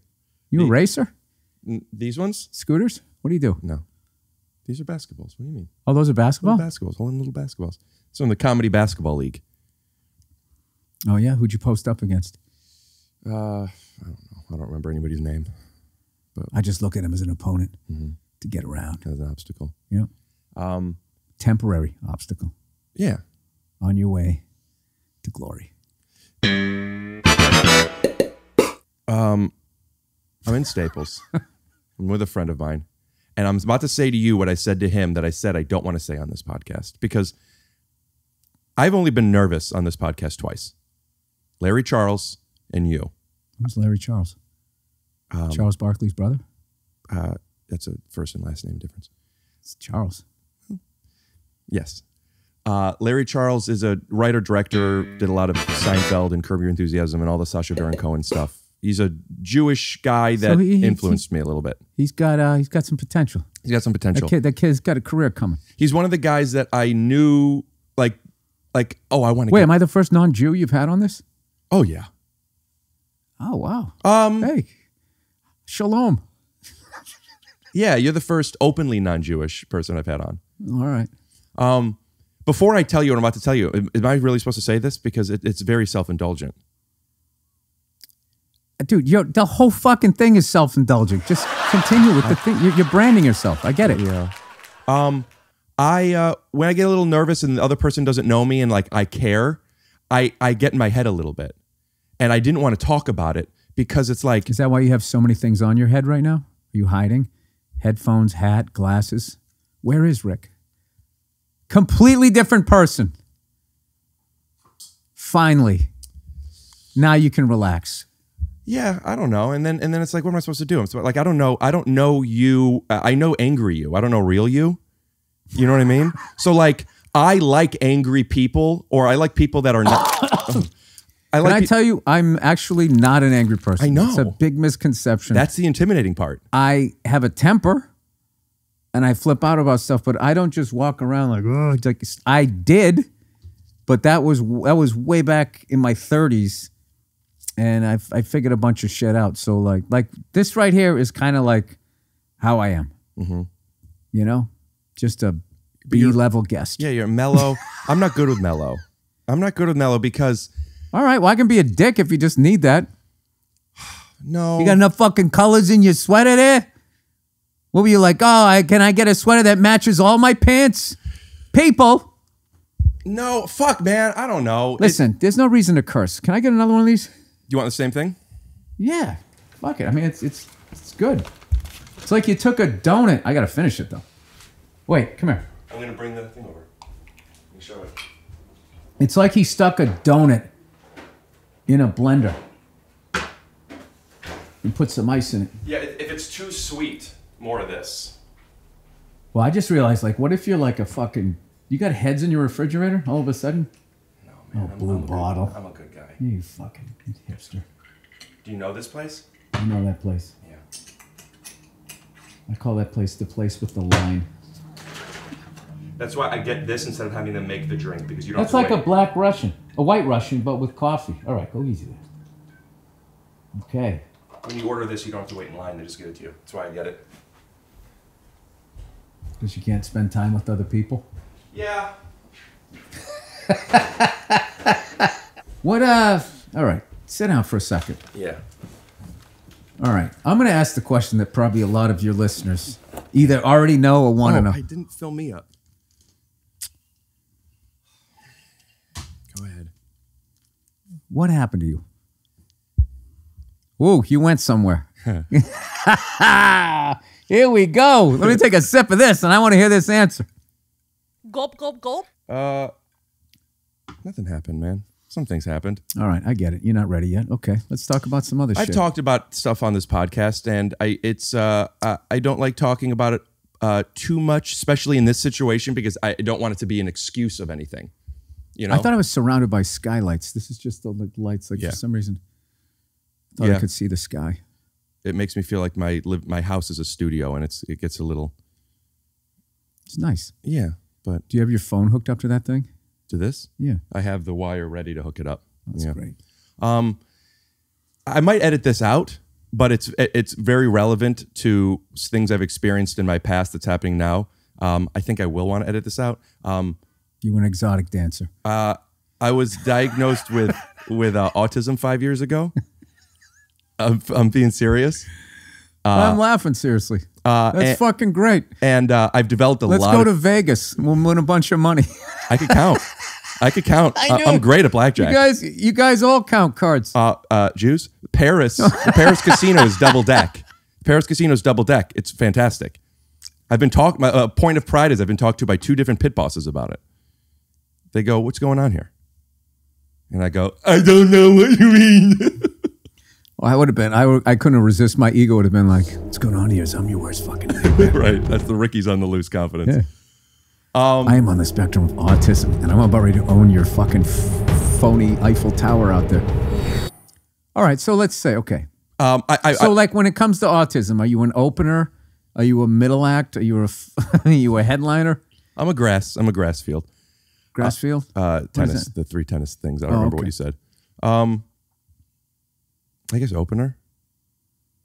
You a racer? These ones? Scooters? What do you do? No. These are basketballs. What do you mean? Oh, those are basketball? Little basketballs. Holding little basketballs. So in the Comedy Basketball League. Oh, yeah? Who'd you post up against? I don't know. I don't remember anybody's name. But I just look at him as an opponent to get around. As an obstacle. Yeah. Temporary obstacle. Yeah. On your way to glory. I'm in Staples. I'm with a friend of mine. And I'm about to say to you what I said to him that I said I don't want to say on this podcast. Because I've only been nervous on this podcast twice. Larry Charles and you. Who's Larry Charles? Charles Barkley's brother? That's a first and last name difference. It's Charles. Yes. Larry Charles is a writer-director, did a lot of Seinfeld and Curb Your Enthusiasm and all the Sasha Baron Cohen stuff. He's a Jewish guy that influenced me a little bit. He's got some potential. He's got some potential. That kid's got a career coming. He's one of the guys that I knew, like, oh, I want to. Wait, am I the first non-Jew you've had on this? Oh yeah. Oh wow. Hey, shalom. Yeah, you're the first openly non-Jewish person I've had on. All right. Before I tell you what I'm about to tell you, am I really supposed to say this? Because it's very self-indulgent. Dude, the whole fucking thing is self-indulgent. Just continue with the thing. You're branding yourself. I get it. Yeah. When I get a little nervous and the other person doesn't know me and like I care, I get in my head a little bit. And I didn't want to talk about it because it's like... Is that why you have so many things on your head right now? Are you hiding? Headphones, hat, glasses. Where is Rick? Completely different person. Finally. Now you can relax. Yeah, I don't know. And then it's like, what am I supposed to do? I'm so, like, I don't know you. I know angry you. I don't know real you. You know what I mean? So like, I like angry people, or I like people that are not. Can I tell you, I'm actually not an angry person. I know. It's a big misconception. That's the intimidating part. I have a temper, and I flip out about stuff, but I don't just walk around like, oh, like I did, but that was way back in my 30s. And I figured a bunch of shit out. So like this right here is kind of like how I am. Mm-hmm. You know, just a B-level guest. Yeah, you're mellow. I'm not good with mellow. I'm not good with mellow because... All right, well, I can be a dick if you just need that. No. You got enough fucking colors in your sweater there? What were you like, can I get a sweater that matches all my pants? People. No, fuck, man. I don't know. Listen, there's no reason to curse. Can I get another one of these? You want the same thing? Yeah. Fuck it. I mean, it's good. It's like you took a donut. I got to finish it, though. Wait, come here. I'm going to bring the thing over. Let me show it. It's like he stuck a donut in a blender and put some ice in it. Yeah, if it's too sweet, more of this. Well, I just realized, like, what if you're like a fucking... You got heads in your refrigerator all of a sudden? No, man. Oh, blue bottle. I'm a good guy. You fucking hipster. Do you know this place? I know that place. Yeah. I call that place the place with the line. That's why I get this instead of having them make the drink, because you don't That's have like to a wait. black Russian, a white Russian, but with coffee. All right, go easy there. Okay. When you order this, you don't have to wait in line. They just give it to you. That's why I get it. Because you can't spend time with other people? Yeah. What, all right, sit down for a second. Yeah. All right, I'm going to ask the question that probably a lot of your listeners either already know or want to know. I didn't fill me up. Go ahead. What happened to you? Whoa, you went somewhere. Here we go. Let me take a sip of this, and I want to hear this answer. Gulp, gulp, gulp. Nothing happened, man. Some things happened. All right, I get it. You're not ready yet. Okay, let's talk about some other shit. I've talked about stuff on this podcast, and I don't like talking about it too much, especially in this situation, because I don't want it to be an excuse of anything. You know, I thought I was surrounded by skylights. This is just the lights. Like, Yeah. for some reason, I thought I could see the sky. It makes me feel like my house is a studio, and it gets a little. It's nice. Yeah, but do you have your phone hooked up to that thing? To this? Yeah. I have the wire ready to hook it up. That's great. I might edit this out, but it's very relevant to things I've experienced in my past that's happening now. I think I will want to edit this out. You were an exotic dancer. I was diagnosed with autism 5 years ago. I'm being serious. I'm laughing seriously. That's fucking great. And I've developed a lot. Let's go to Vegas and we'll win a bunch of money. I could count. I'm great at blackjack. You guys all count cards. Jews. The Paris casino is double deck. Paris casino is double deck. It's fantastic. I've been talked. My point of pride is I've been talked to by 2 different pit bosses about it. They go, "What's going on here?" And I go, "I don't know what you mean." Well, I would have been. I couldn't resist. My ego would have been like, "What's going on here? Is I'm your worst fucking nightmare." Right. That's the Ricky's on the loose confidence. Yeah. I am on the spectrum of autism, and I'm about ready to own your fucking phony Eiffel Tower out there. All right, so let's say, okay. Like when it comes to autism, are you an opener? Are you a middle act? Are you a headliner? I'm a grass field. Grass field? Tennis. The 3 tennis things. I don't remember what you said. I guess opener.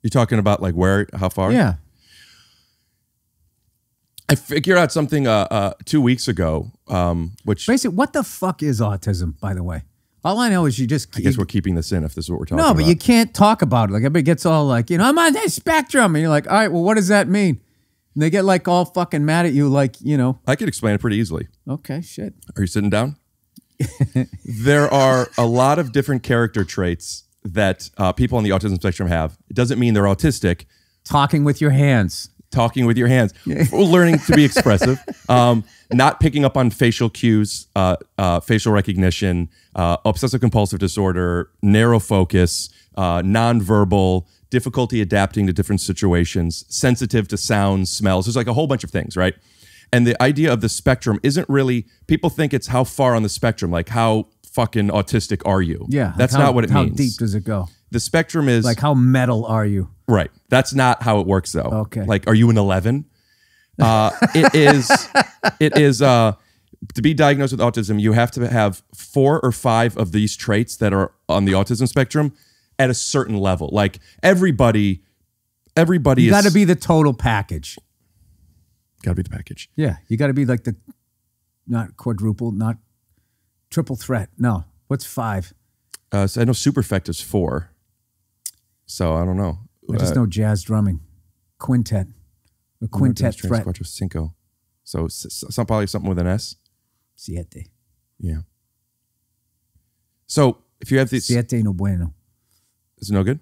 You talking about like where? How far? Yeah. I figured out something 2 weeks ago, which basically, what the fuck is autism, by the way? All I know is you just. I guess we're keeping this in if this is what we're talking about. about. No, but you can't talk about it. Like everybody gets all like, I'm on that spectrum, and you're like, all right, well, what does that mean? And they get like all fucking mad at you, like, I could explain it pretty easily. Okay, shit. Are you sitting down? There are a lot of different character traits that people on the autism spectrum have. It doesn't mean they're autistic. Talking with your hands. Learning to be expressive, not picking up on facial cues, facial recognition, obsessive compulsive disorder, narrow focus, nonverbal, difficulty adapting to different situations, sensitive to sounds, smells. There's like a whole bunch of things, right? And the idea of the spectrum isn't really, people think it's how far on the spectrum, like how fucking autistic are you? Yeah. That's not what it means. How deep does it go? The spectrum is like, how metal are you? Right. That's not how it works, though. Okay. Like, are you an 11? It is to be diagnosed with autism, you have to have 4 or 5 of these traits that are on the autism spectrum at a certain level. Like everybody You got to be the total package. Got to be the package. Yeah. You got to be like not quadruple, not triple threat. No. What's 5? So I know superfect is 4. So I don't know. I just know jazz drumming. Quintet. A quintet threat. Cuatro, cinco. So probably something with an S. Siete. Yeah. So if you have these... Siete no bueno. Is it no good?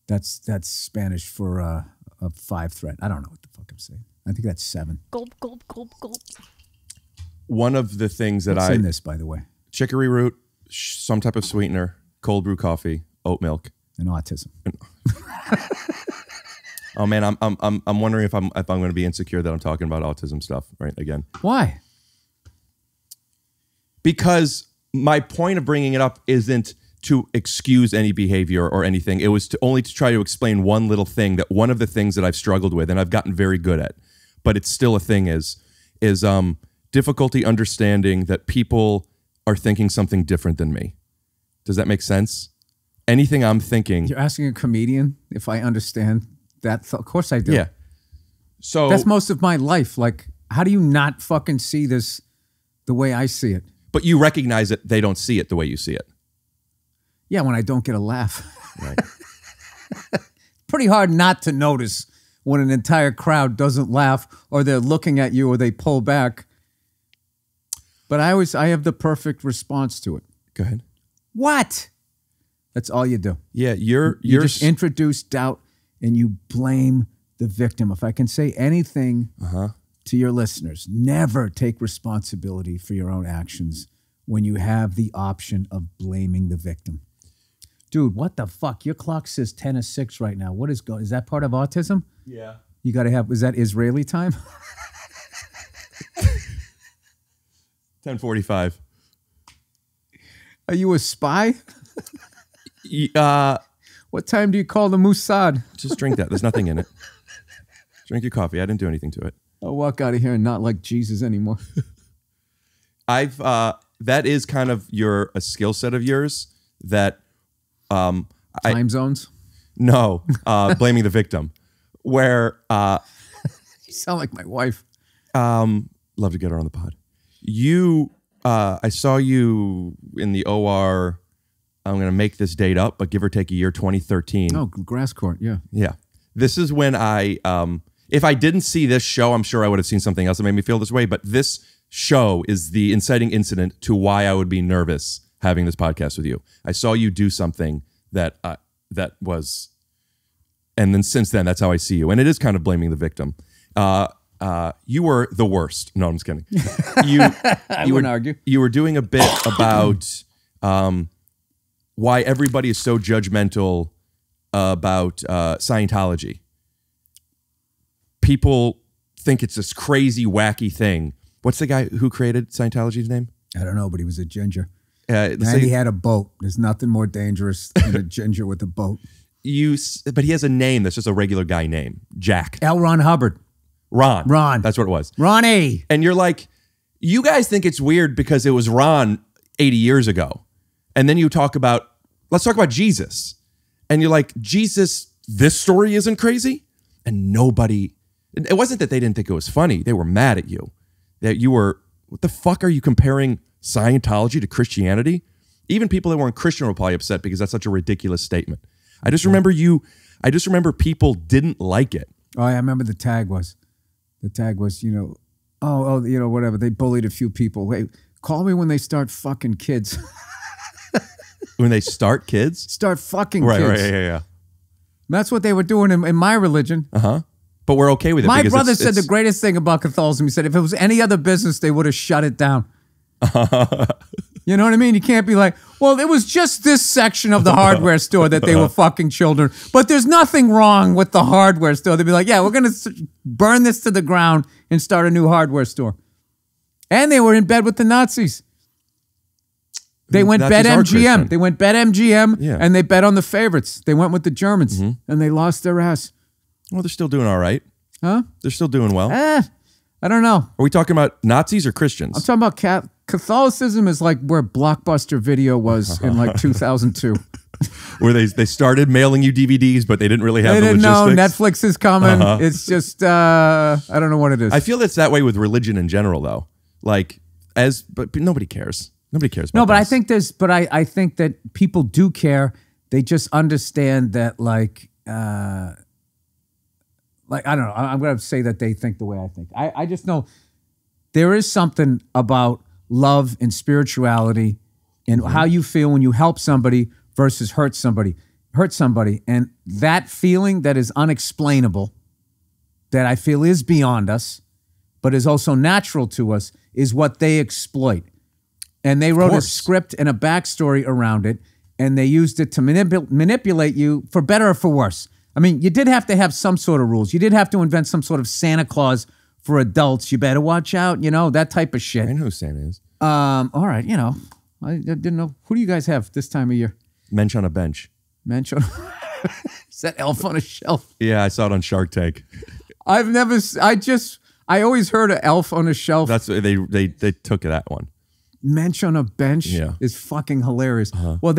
That's Spanish for a 5 threat. I don't know what the fuck I'm saying. I think that's 7. Gulp, gulp, gulp, gulp. One of the things that What's in this, by the way? Chicory root, some type of sweetener, cold brew coffee, oat milk, and autism. Oh man, I'm wondering if I'm going to be insecure that I'm talking about autism stuff right again. Why? Because my point of bringing it up isn't to excuse any behavior or anything. It was only to try to explain one little thing, that one of the things that I've struggled with and I've gotten very good at, but it's still a thing, is difficulty understanding that people are thinking something different than me. Does that make sense? Anything I'm thinking. You're asking a comedian if I understand that? Of course I do. Yeah. So that's most of my life. Like, how do you not fucking see this the way I see it? But you recognize it, they don't see it the way you see it. Yeah, when I don't get a laugh. Right. Pretty hard not to notice when an entire crowd doesn't laugh, or they're looking at you, or they pull back. But I have the perfect response to it. Go ahead. What? That's all you do. Yeah, you just introduce doubt and you blame the victim. If I can say anything to your listeners, never take responsibility for your own actions when you have the option of blaming the victim. Dude, what the fuck? Your clock says 10:06 right now. What is going? Is that part of autism? Yeah. You got to have, is that Israeli time? 10:45. Are you a spy? What time do you call the Mossad? Just drink that. There's nothing in it. Drink your coffee. I didn't do anything to it. I'll walk out of here and not like Jesus anymore. That is kind of a skill set of yours that time zones? No, blaming the victim. Where you sound like my wife. Love to get her on the pod. I saw you in the OR. I'm going to make this date up, but give or take a year, 2013. Oh, grass court, yeah. Yeah. This is when if I didn't see this show, I'm sure I would have seen something else that made me feel this way. But this show is the inciting incident to why I would be nervous having this podcast with you. I saw you do something that was, and then since then, that's how I see you. And it is kind of blaming the victim. You were the worst. No, I'm just kidding. I wouldn't argue. You were doing a bit about why everybody is so judgmental about Scientology. People think it's this crazy, wacky thing. What's the guy who created Scientology's name? I don't know, but he was a ginger. And he had a boat. There's nothing more dangerous than a ginger with a boat. But he has a name that's just a regular guy name. Jack. L. Ron Hubbard. Ron. That's what it was. Ronnie. And you're like, you guys think it's weird because it was Ron 80 years ago. And then you let's talk about Jesus. And you're like, Jesus, this story isn't crazy? And it wasn't that they didn't think it was funny. They were mad at you. That you were, what the fuck are you comparing Scientology to Christianity? Even people that weren't Christian were probably upset because that's such a ridiculous statement. I just remember people didn't like it. Oh, I remember the tag was, whatever. They bullied a few people. Wait, call me when they start fucking kids. When they start kids? Start fucking kids. Right, yeah. That's what they were doing in my religion. But we're okay with it. My brother said the greatest thing about Catholicism. He said if it was any other business, they would have shut it down. You know what I mean? You can't be like, well, it was just this section of the hardware store that they were fucking children. But there's nothing wrong with the hardware store. They'd be like, yeah, we're going to burn this to the ground and start a new hardware store. And they were in bed with the Nazis. They went bet MGM. They went bet MGM, and they bet on the favorites. They went with the Germans, and they lost their ass. Well, they're still doing all right. Huh? They're still doing well. I don't know. Are we talking about Nazis or Christians? I'm talking about Catholicism is like where Blockbuster Video was in like 2002. Where they started mailing you DVDs, but they didn't really have the logistics. Know Netflix is coming. It's just, I don't know what it is. I feel it's that way with religion in general, though. But nobody cares. Nobody cares about but I think that people do care. They just understand that, I don't know. I'm going to say that they think the way I think. I just know there is something about love and spirituality and how you feel when you help somebody versus hurt somebody. And that feeling that is unexplainable, that I feel is beyond us, but is also natural to us, is what they exploit. And they wrote a script and a backstory around it, and they used it to manipulate you for better or for worse. I mean, you did have to have some sort of rules. You did have to invent some sort of Santa Claus for adults. You better watch out, that type of shit. I know who Santa is. All right, I didn't know. Who do you guys have this time of year? Mensch on a bench. Mensch on. Is that Elf on a Shelf? Yeah, I saw it on Shark Tank. I've never. I always heard of Elf on a Shelf. That's they took that one. Mensch on a bench is fucking hilarious. Well,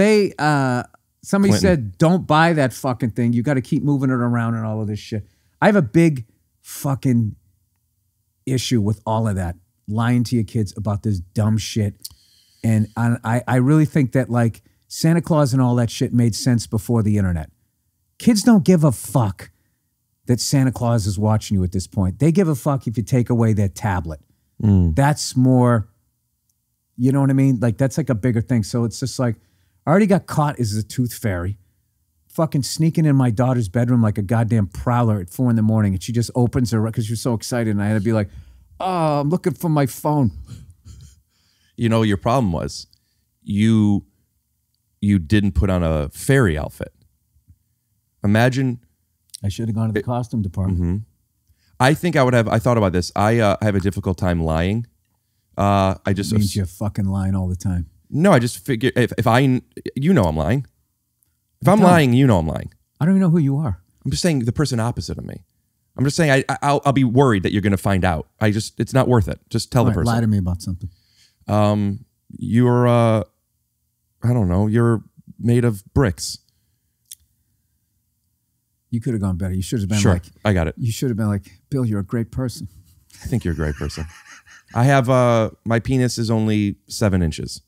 somebody Clinton. said don't buy that fucking thing. You got to keep moving it around and all of this shit. I have a big fucking issue with all of that, lying to your kids about this dumb shit. And I really think that like Santa Claus and all that shit made sense before the internet. Kids don't give a fuck that Santa Claus is watching you at this point. They give a fuck if you take away their tablet. That's more, you know what I mean? Like that's like a bigger thing. So it's just like, I already got caught as a tooth fairy, fucking sneaking in my daughter's bedroom like a goddamn prowler at 4 a.m. and she just opens her, because you're so excited. And I had to be like, oh, I'm looking for my phone. You know, your problem was you didn't put on a fairy outfit. Imagine. I should have gone to the costume department. I think I thought about this. I have a difficult time lying. I just means you're fucking lying all the time. No, I just figure if I'm lying. If I'm lying, you know I'm lying. I don't even know who you are. I'm just saying the person opposite of me. I'm just saying I'll be worried that you're going to find out. It's not worth it. Just tell the person. Lie to me about something. You're I don't know. You're made of bricks. You could have gone better. You should have been Sure, like, I got it. You should have been like, Bill, you're a great person. I think you're a great person. I have my penis is only 7 inches.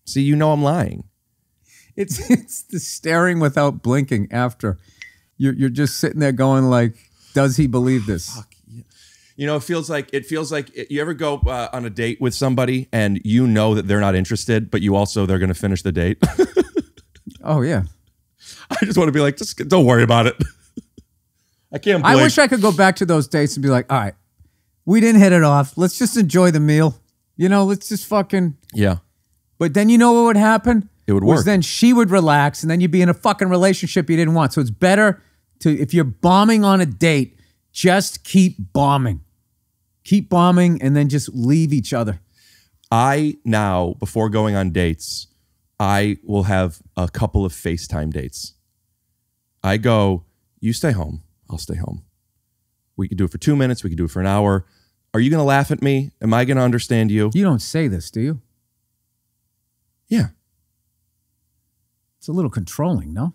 See, you know I'm lying. It's the staring without blinking after. You're just sitting there going like, does he believe this? Fuck yeah. You know, it feels like you ever go on a date with somebody and you know that they're not interested, but they're going to finish the date. Oh yeah. I just want to be like, just don't worry about it. I can't blink. I wish I could go back to those dates and be like, all right, we didn't hit it off. Let's just enjoy the meal. You know, let's just fucking. Yeah. But then you know what would happen? It would work. Then she would relax and then you'd be in a fucking relationship you didn't want. So it's better if you're bombing on a date, just keep bombing. Keep bombing and then just leave each other. Before going on dates, I will have a couple of FaceTime dates. I go, you stay home. I'll stay home. We could do it for 2 minutes. We could do it for an hour. Are you going to laugh at me? Am I going to understand you? You don't say this, do you? Yeah. It's a little controlling, no?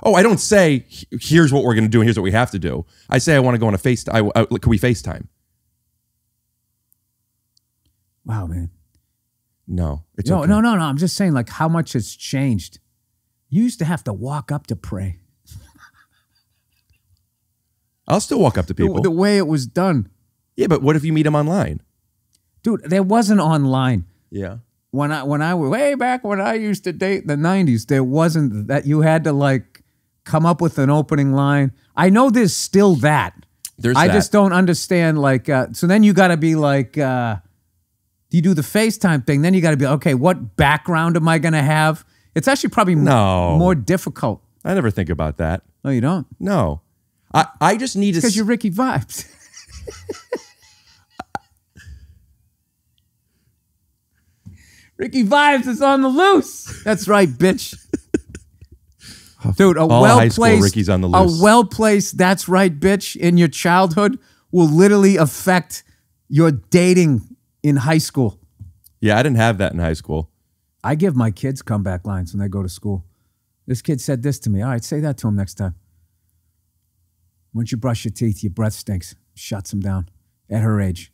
Oh, I don't say, here's what we're going to do and here's what we have to do. I say I want to go on a FaceTime. Can we FaceTime? Wow, man. No. No. I'm just saying, like, how much has changed. You used to have to walk up to pray. I'll still walk up to people. The way it was done. Yeah, but what if you meet them online? Dude, there wasn't online. Yeah. When I way back when I used to date in the 90s, there wasn't that. You had to like come up with an opening line. I know there's still that. I just don't understand like so then you got to be like you do the FaceTime thing, then you got to be okay, what background am I going to have? It's actually probably more difficult. I never think about that. No, you don't? No. I just need to... Because you're Ricky Vibes. Ricky Vibes is on the loose. That's right, bitch. Dude, a well-placed, that's right, bitch, in your childhood will literally affect your dating in high school. Yeah, I didn't have that in high school. I give my kids comeback lines when they go to school. This kid said this to me. All right, say that to him next time. Once you brush your teeth, your breath stinks. Shuts him down. At her age.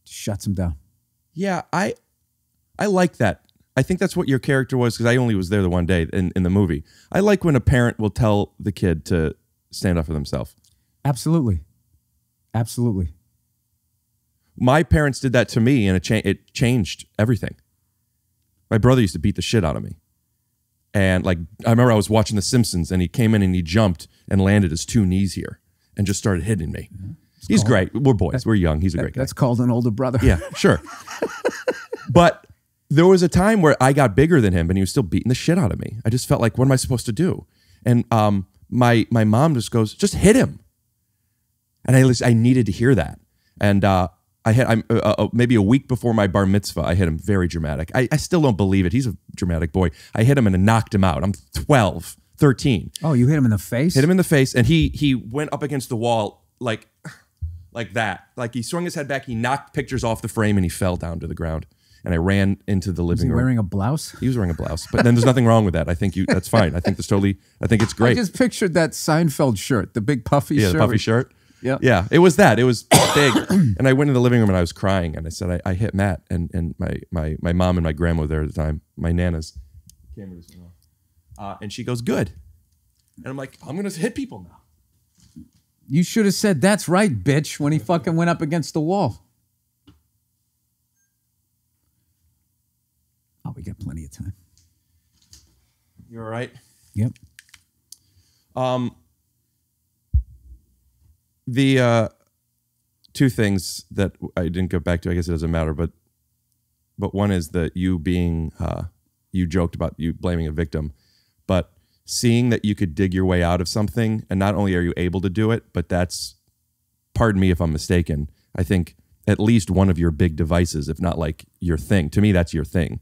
Shuts him down. Yeah, I like that. I think that's what your character was because I only was there the one day in the movie. I like when a parent will tell the kid to stand up for themselves. Absolutely. Absolutely. My parents did that to me and it changed everything. My brother used to beat the shit out of me. And like, I remember I was watching The Simpsons and he came in and he jumped and landed his 2 knees here and just started hitting me. He's great. We're boys. We're young. He's a great guy. That's called an older brother. Yeah, sure. But there was a time where I got bigger than him and he was still beating the shit out of me. I just felt like, what am I supposed to do? And my mom just goes, just hit him. And I needed to hear that. And I'm maybe a week before my bar mitzvah. I hit him very dramatic. I still don't believe it. He's a dramatic boy. I hit him and I knocked him out. I'm 12, 13. Oh, you hit him in the face? Hit him in the face, and he went up against the wall like that. Like he swung his head back. He knocked pictures off the frame, and he fell down to the ground. And I ran into the living room. Was he wearing a blouse? He was wearing a blouse, but then there's nothing wrong with that. I think that's fine. I think it's great. I just pictured that Seinfeld shirt, the big puffy shirt. Yeah, the puffy shirt. Yeah. Yeah, it was that. It was big. And I went in the living room and I was crying, and I said, I hit Matt, and my mom and my grandma were there at the time, my nana's. And she goes, good. And I'm like, I'm going to hit people now. You should have said, that's right, bitch, when he fucking went up against the wall. Oh, we got plenty of time. You all right? Yep. The two things that I didn't go back to, I guess it doesn't matter, but one is that you being, you joked about you blaming a victim, but seeing that you could dig your way out of something, and not only are you able to do it, but that's, pardon me if I'm mistaken, I think at least one of your big devices, if not like your thing. To me, that's your thing.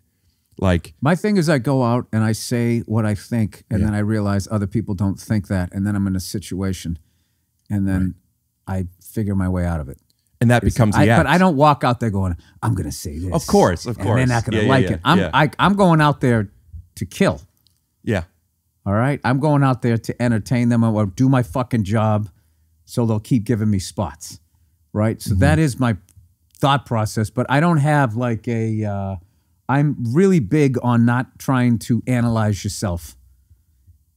Like my thing is I go out and I say what I think, and then I realize other people don't think that, and then I'm in a situation, and then I figure my way out of it. And that becomes the act. But I don't walk out there going, I'm going to say this. Of course. And they're not going to like it. I'm going out there to kill. Yeah. All right? I'm going out there to entertain them or do my fucking job so they'll keep giving me spots. Right? So that is my thought process. But I don't have like a... I'm really big on not trying to analyze yourself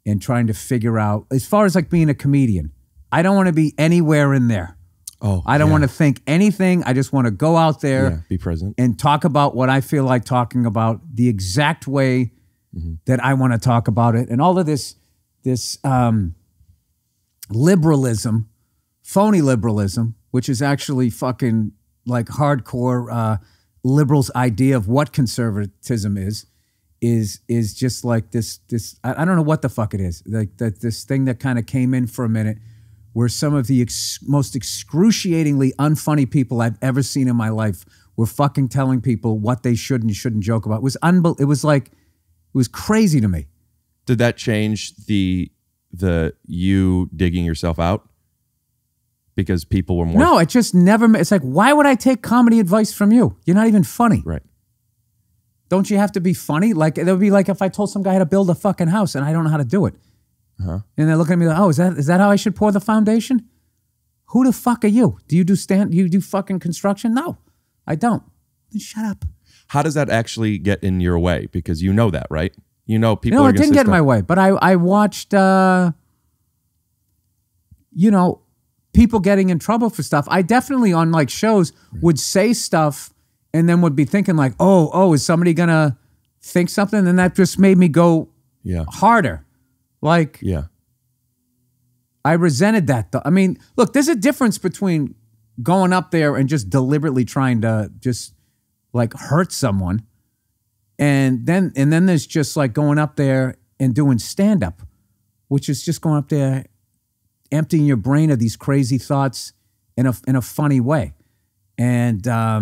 and trying to figure out, as far as like being a comedian, I don't want to be anywhere in there. Oh, I don't want to think anything. I just want to go out there, be present, and talk about what I feel like talking about the exact way that I want to talk about it. And all of this liberalism, phony liberalism, which is actually fucking like hardcore liberals' idea of what conservatism is just like this. I don't know what the fuck it is. Like this thing that kind of came in for a minute, where some of the most excruciatingly unfunny people I've ever seen in my life were fucking telling people what they should and shouldn't joke about. It was crazy to me. Did that change the you digging yourself out? Because people were more... No, it just never... It's like, why would I take comedy advice from you? You're not even funny. Right. Don't you have to be funny? Like, it would be like if I told some guy how to build a fucking house and I don't know how to do it. And they're looking at me like, oh, is that how I should pour the foundation? Who the fuck are you? Do you do fucking construction? No, I don't. Then shut up. How does that actually get in your way? Because you know that, right? You know people No, are it didn't get in my way. But I watched, people getting in trouble for stuff. I definitely on like shows would say stuff and then would be thinking like, oh, is somebody gonna think something? And that just made me go harder. Like, I resented that. I mean, look, there's a difference between going up there and just deliberately trying to just like hurt someone, and then there's just like going up there and doing stand up, which is just going up there, emptying your brain of these crazy thoughts in a funny way. And I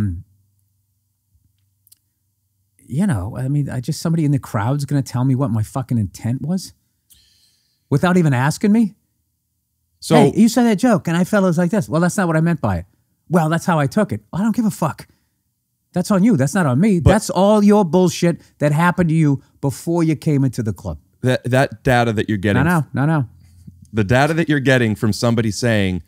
mean, somebody in the crowd's gonna tell me what my fucking intent was without even asking me. So, hey, you said that joke and I felt it was like this. Well, that's not what I meant by it. Well, that's how I took it. I don't give a fuck. That's on you. That's not on me. That's all your bullshit that happened to you before you came into the club. That data that you're getting. No. The data that you're getting from somebody saying,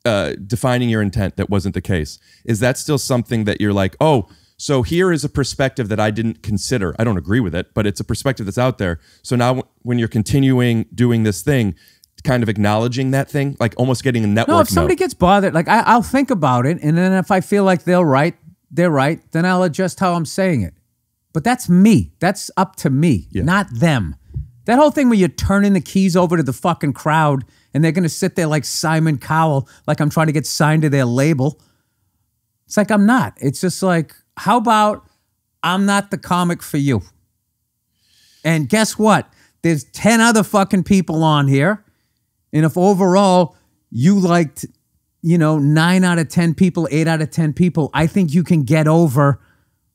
defining your intent that wasn't the case, is that still something that you're like, oh, so here is a perspective that I didn't consider. I don't agree with it, but it's a perspective that's out there. So now when you're continuing doing this thing, kind of acknowledging that thing, like almost getting a network. No, if somebody gets bothered, like I'll think about it, and then if I feel like they're right, then I'll adjust how I'm saying it. But that's me. That's up to me, not them. That whole thing where you're turning the keys over to the fucking crowd and they're going to sit there like Simon Cowell, like I'm trying to get signed to their label. It's like I'm not. It's just like, how about I'm not the comic for you? And guess what? There's 10 other fucking people on here. And if overall you liked 9 out of 10 people, 8 out of 10 people, I think you can get over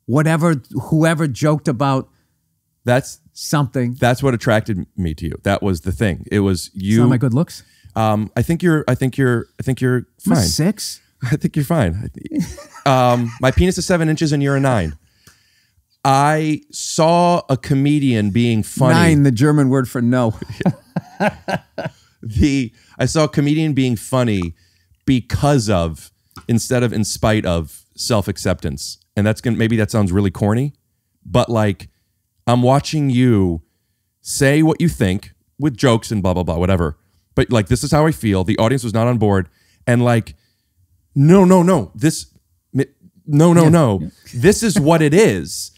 whoever joked about something. That's what attracted me to you. That was the thing. It was you. Not my good looks. I think you're fine. I'm a 6. I think you're fine. My penis is 7 inches and you're a 9. I saw a comedian being funny. 9, the German word for no. I saw a comedian being funny because of, instead of in spite of, self-acceptance. And maybe that sounds really corny, but like, I'm watching you say what you think with jokes and blah, blah, blah, whatever. But like, this is how I feel. The audience was not on board. And like, no. This is what it is.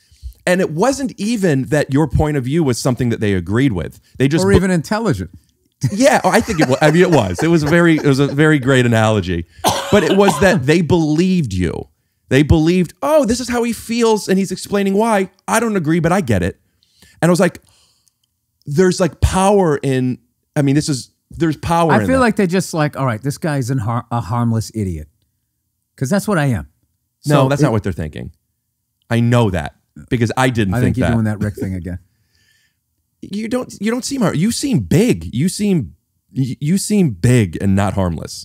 And it wasn't even that your point of view was something that they agreed with. They just or even intelligent. Yeah, I think it was. I mean, it was. It was a very great analogy. But it was that they believed you. They believed, oh, this is how he feels, and he's explaining why. I don't agree, but I get it. And I was like, there's like power in. I mean, there's power. I feel like they're just like, all right, this guy's a harmless idiot, because that's what I am. No, that's not what they're thinking. I know that. Because I didn't think that. I think you're doing that Rick thing again. You don't seem hard. You seem big. You seem big and not harmless.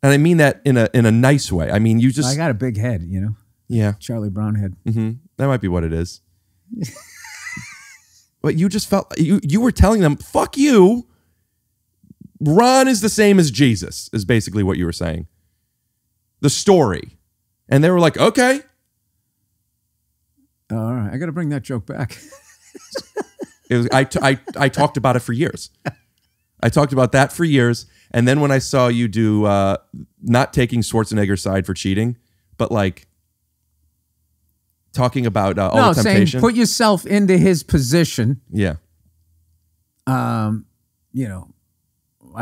And I mean that in a nice way. I mean, you just. I got a big head, Yeah. Charlie Brown head. Mm-hmm. That might be what it is. But you just felt you were telling them, fuck you. Ron is the same as Jesus, is basically what you were saying. The story. And they were like, okay. All right, I got to bring that joke back. I talked about it for years. I talked about that for years, and then when I saw you do not taking Schwarzenegger's side for cheating, but like talking about all the temptation. Saying put yourself into his position. Yeah. I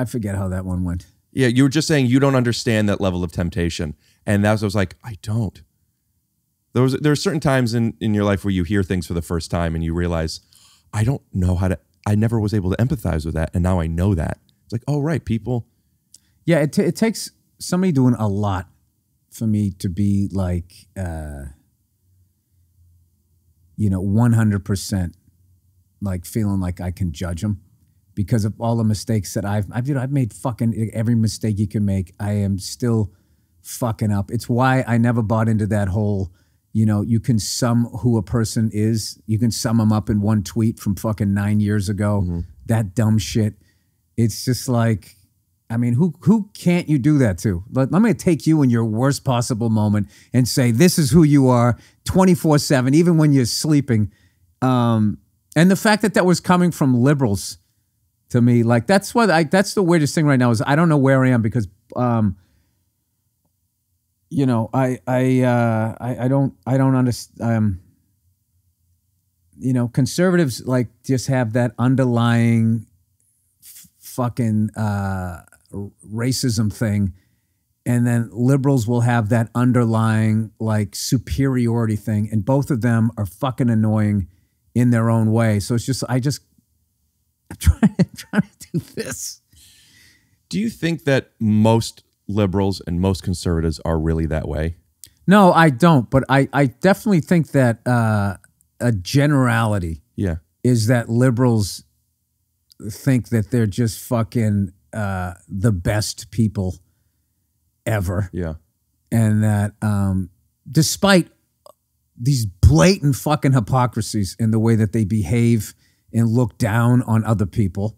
forget how that one went. Yeah, you were just saying you don't understand that level of temptation, and I was like, I don't. There are certain times in your life where you hear things for the first time and you realize, I don't know I never was able to empathize with that. And now I know that. It's like, oh, right, people. Yeah, it takes somebody doing a lot for me to be like, 100% like feeling like I can judge them because of all the mistakes that I've made fucking every mistake you can make. I am still fucking up. It's why I never bought into that whole, you can sum who a person is. You can sum them up in one tweet from fucking 9 years ago. Mm-hmm. That dumb shit. It's just like, I mean, who can't you do that to? Let me take you in your worst possible moment and say, this is who you are 24/7, even when you're sleeping. And the fact that was coming from liberals to me, like that's the weirdest thing right now is I don't know where I am because, I don't understand. Conservatives like just have that underlying fucking racism thing, and then liberals will have that underlying like superiority thing, and both of them are fucking annoying in their own way. So it's just I'm trying to do this. Do you think that most liberals and most conservatives are really that way? No, I don't. But I definitely think that a generality is that liberals think that they're just fucking the best people ever. Yeah. And that despite these blatant fucking hypocrisies in the way that they behave and look down on other people,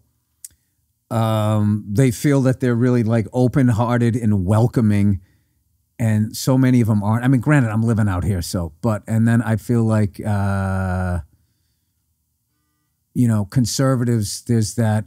they feel that they're really like open-hearted and welcoming, and so many of them aren't. I mean, granted, I'm living out here, and then I feel like, conservatives, there's that,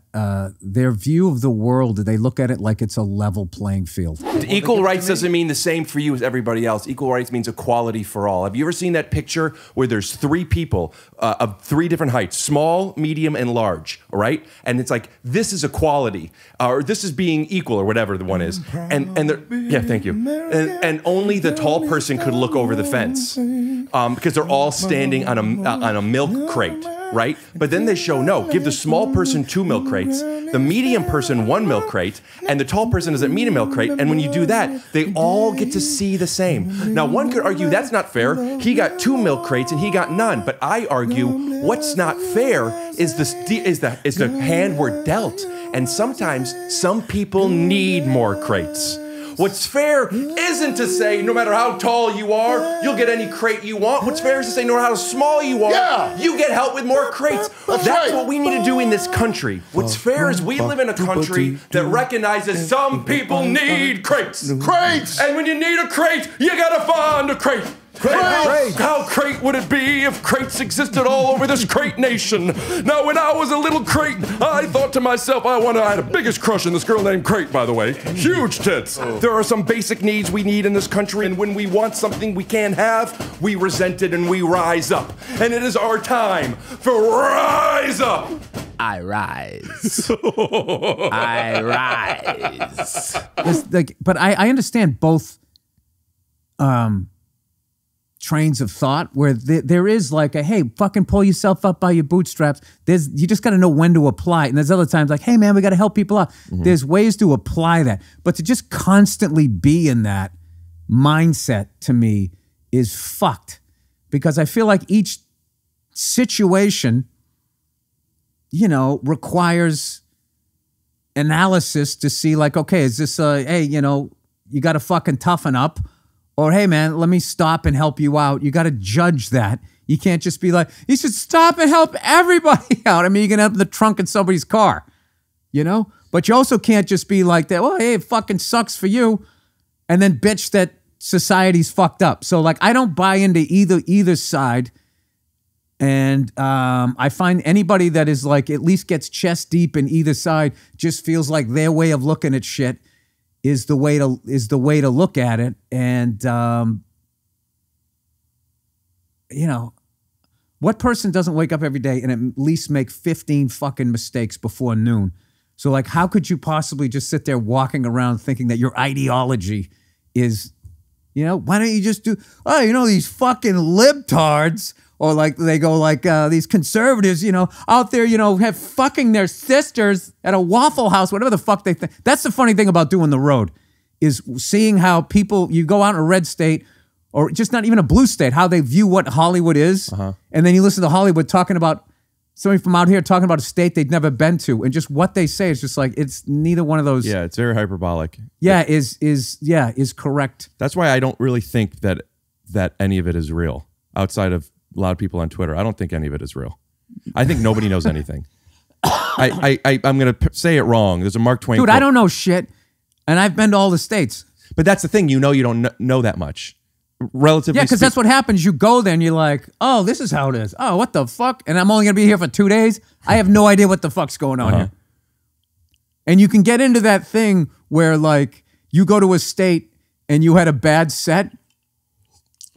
their view of the world, they look at it like it's a level playing field. Equal rights doesn't mean the same for you as everybody else. Equal rights means equality for all. Have you ever seen that picture where there's 3 people of 3 different heights, small, medium, and large, all right? And it's like, this is equality, or this is being equal, or whatever the one is. And yeah, thank you. And only the tall person could look over the fence because they're all standing on a milk crate. right? But then they show, no, give the small person 2 milk crates, the medium person 1 milk crate, and the tall person doesn't need a milk crate. And when you do that, they all get to see the same. Now, one could argue that's not fair. He got 2 milk crates and he got none. But I argue what's not fair is the hand we're dealt. And sometimes some people need more crates. What's fair isn't to say no matter how tall you are, you'll get any crate you want. What's fair is to say no matter how small you are, you get help with more crates. That's what we need to do in this country. What's fair is we live in a country that recognizes some people need crates. Crates! And when you need a crate, you gotta find a crate. How crate would it be if crates existed all over this crate nation? Now, when I was a little crate, I thought to myself, I had the biggest crush on this girl named Crate, by the way. Huge tits. There are some basic needs we need in this country, and when we want something we can't have, we resent it and we rise up. And it is our time for Rise Up. I rise. I rise. But I understand both trains of thought where there is like a, hey, fucking pull yourself up by your bootstraps. You just got to know when to apply it. And there's other times like, hey man, we got to help people out. There's ways to apply that. But to just constantly be in that mindset to me is fucked. Because I feel like each situation, you know, requires analysis to see like, okay, is this hey, you know, you got to fucking toughen up. Or, hey, man, let me stop and help you out. You got to judge that. You can't just be like, you should stop and help everybody out. I mean, you can have the trunk in somebody's car, you know? But you also can't just be like that, well, hey, it fucking sucks for you, and then bitch that society's fucked up. So, like, I don't buy into either side. And I find anybody that is like, at least gets chest deep in either side just feels like their way of looking at shit is the way to look at it. And you know, what person doesn't wake up every day and at least make 15 fucking mistakes before noon? So like, how could you possibly just sit there walking around thinking that your ideology is, you know, why don't you just do, oh, you know, these fucking libtards, or like they go like these conservatives, you know, out there, you know, have fucking their sisters at a Waffle House, whatever the fuck they think. That's the funny thing about doing the road, is seeing how people, you go out in a red state, or just not even a blue state, how they view what Hollywood is. And then you listen to Hollywood talking about, somebody from out here talking about a state they'd never been to, and just what they say is just like, it's neither one of those. Yeah, it's very hyperbolic. Yeah, is correct. That's why I don't really think that any of it is real, outside of a lot of people on Twitter. I don't think any of it is real. I think nobody knows anything. I'm going to say it wrong. There's a Mark Twain Dude, quote. I don't know shit, and I've been to all the states. But that's the thing. You know you don't know that much. Relatively Yeah, because that's what happens. You go there and you're like, oh, this is how it is. Oh, what the fuck? And I'm only going to be here for 2 days. I have no idea what the fuck's going on here. And you can get into that thing where like you go to a state and you had a bad set,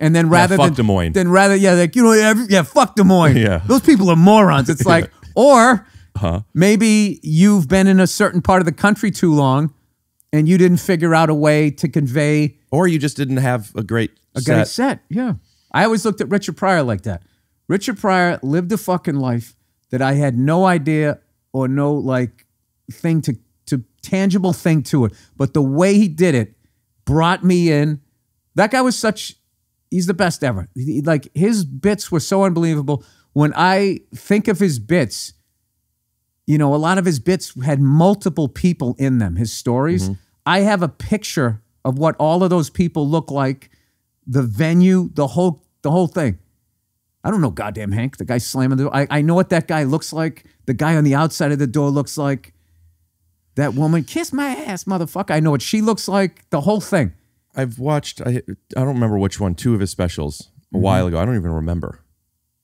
and then rather fuck Des Moines. Like, you know, fuck Des Moines. Yeah. Those people are morons. It's like, or maybe you've been in a certain part of the country too long and you didn't figure out a way to convey. Or you just didn't have a great set. Yeah. I always looked at Richard Pryor like that. Richard Pryor lived a fucking life that I had no idea or no like thing to tangible thing to it. But the way he did it brought me in. That guy was he's the best ever. Like his bits were so unbelievable. When I think of his bits, you know, a lot of his bits had multiple people in them, his stories. I have a picture of what all of those people look like, the venue, the whole thing. I don't know goddamn Hank, the guy slamming the door. I know what that guy looks like. The guy on the outside of the door looks like. That woman, kiss my ass, motherfucker. I know what she looks like, the whole thing. I've watched, I don't remember which one, 2 of his specials a while ago. I don't even remember.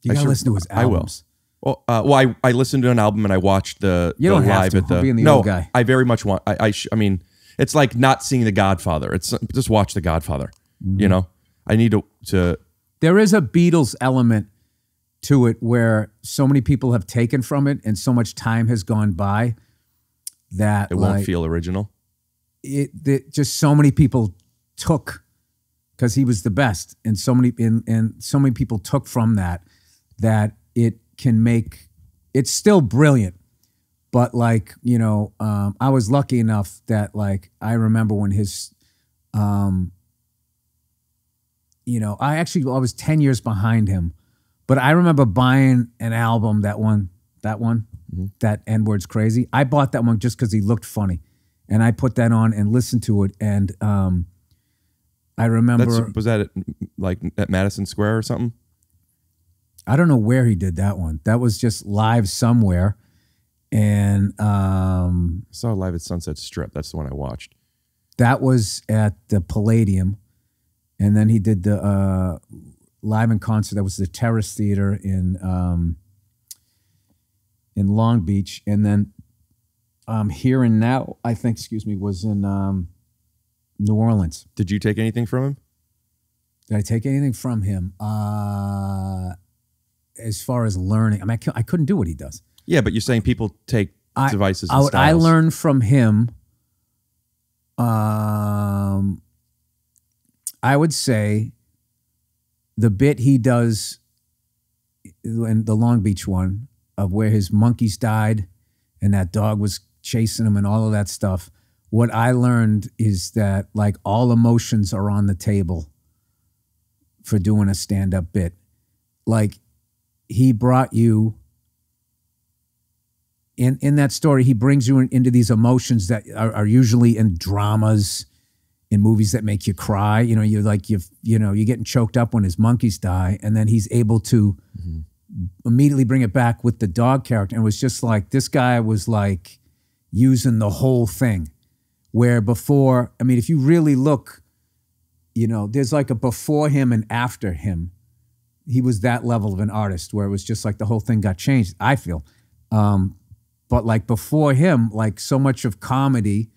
You gotta listen to his albums. I will. Well, I listened to an album and I watched the don't live have to. at the. Being the no, old guy. I very much want. I mean, it's like not seeing The Godfather. It's just watch The Godfather. You know, I need to. There is a Beatles element to it where so many people have taken from it and so much time has gone by that it won't feel original. Just so many people took, because he was the best, and so many people took from that it can make, it's still brilliant. But like, you know, I was lucky enough that like, I remember when his, you know, I was 10 years behind him, but I remember buying an album, that N-Word's Crazy. I bought that one just because he looked funny. And I put that on and listened to it. And I remember. Was that at Madison Square or something? I don't know where he did that one. That was just live somewhere. And I saw it live at Sunset Strip. That's the one I watched. That was at the Palladium. And then he did the live in concert. That was the Terrace Theater in Long Beach. And then Here and Now, I think, was in New Orleans. Did you take anything from him? Did I take anything from him? As far as learning, I mean, I couldn't do what he does. Yeah, but you're saying people take devices and styles. I learned from him, I would say the bit he does in the Long Beach one of where his monkeys died and that dog was chasing him and all of that stuff. What I learned is that like all emotions are on the table for doing a stand-up bit. Like he brought you in that story, he brings you into these emotions that are usually in dramas, in movies that make you cry. You know, you're getting choked up when his monkeys die, and then he's able to immediately bring it back with the dog character. And it was just like, this guy was like using the whole thing. Where before, I mean, if you really look, you know, there's like a before him and after him. He was that level of an artist where it was just like the whole thing got changed, I feel. But like before him, like so much of comedy,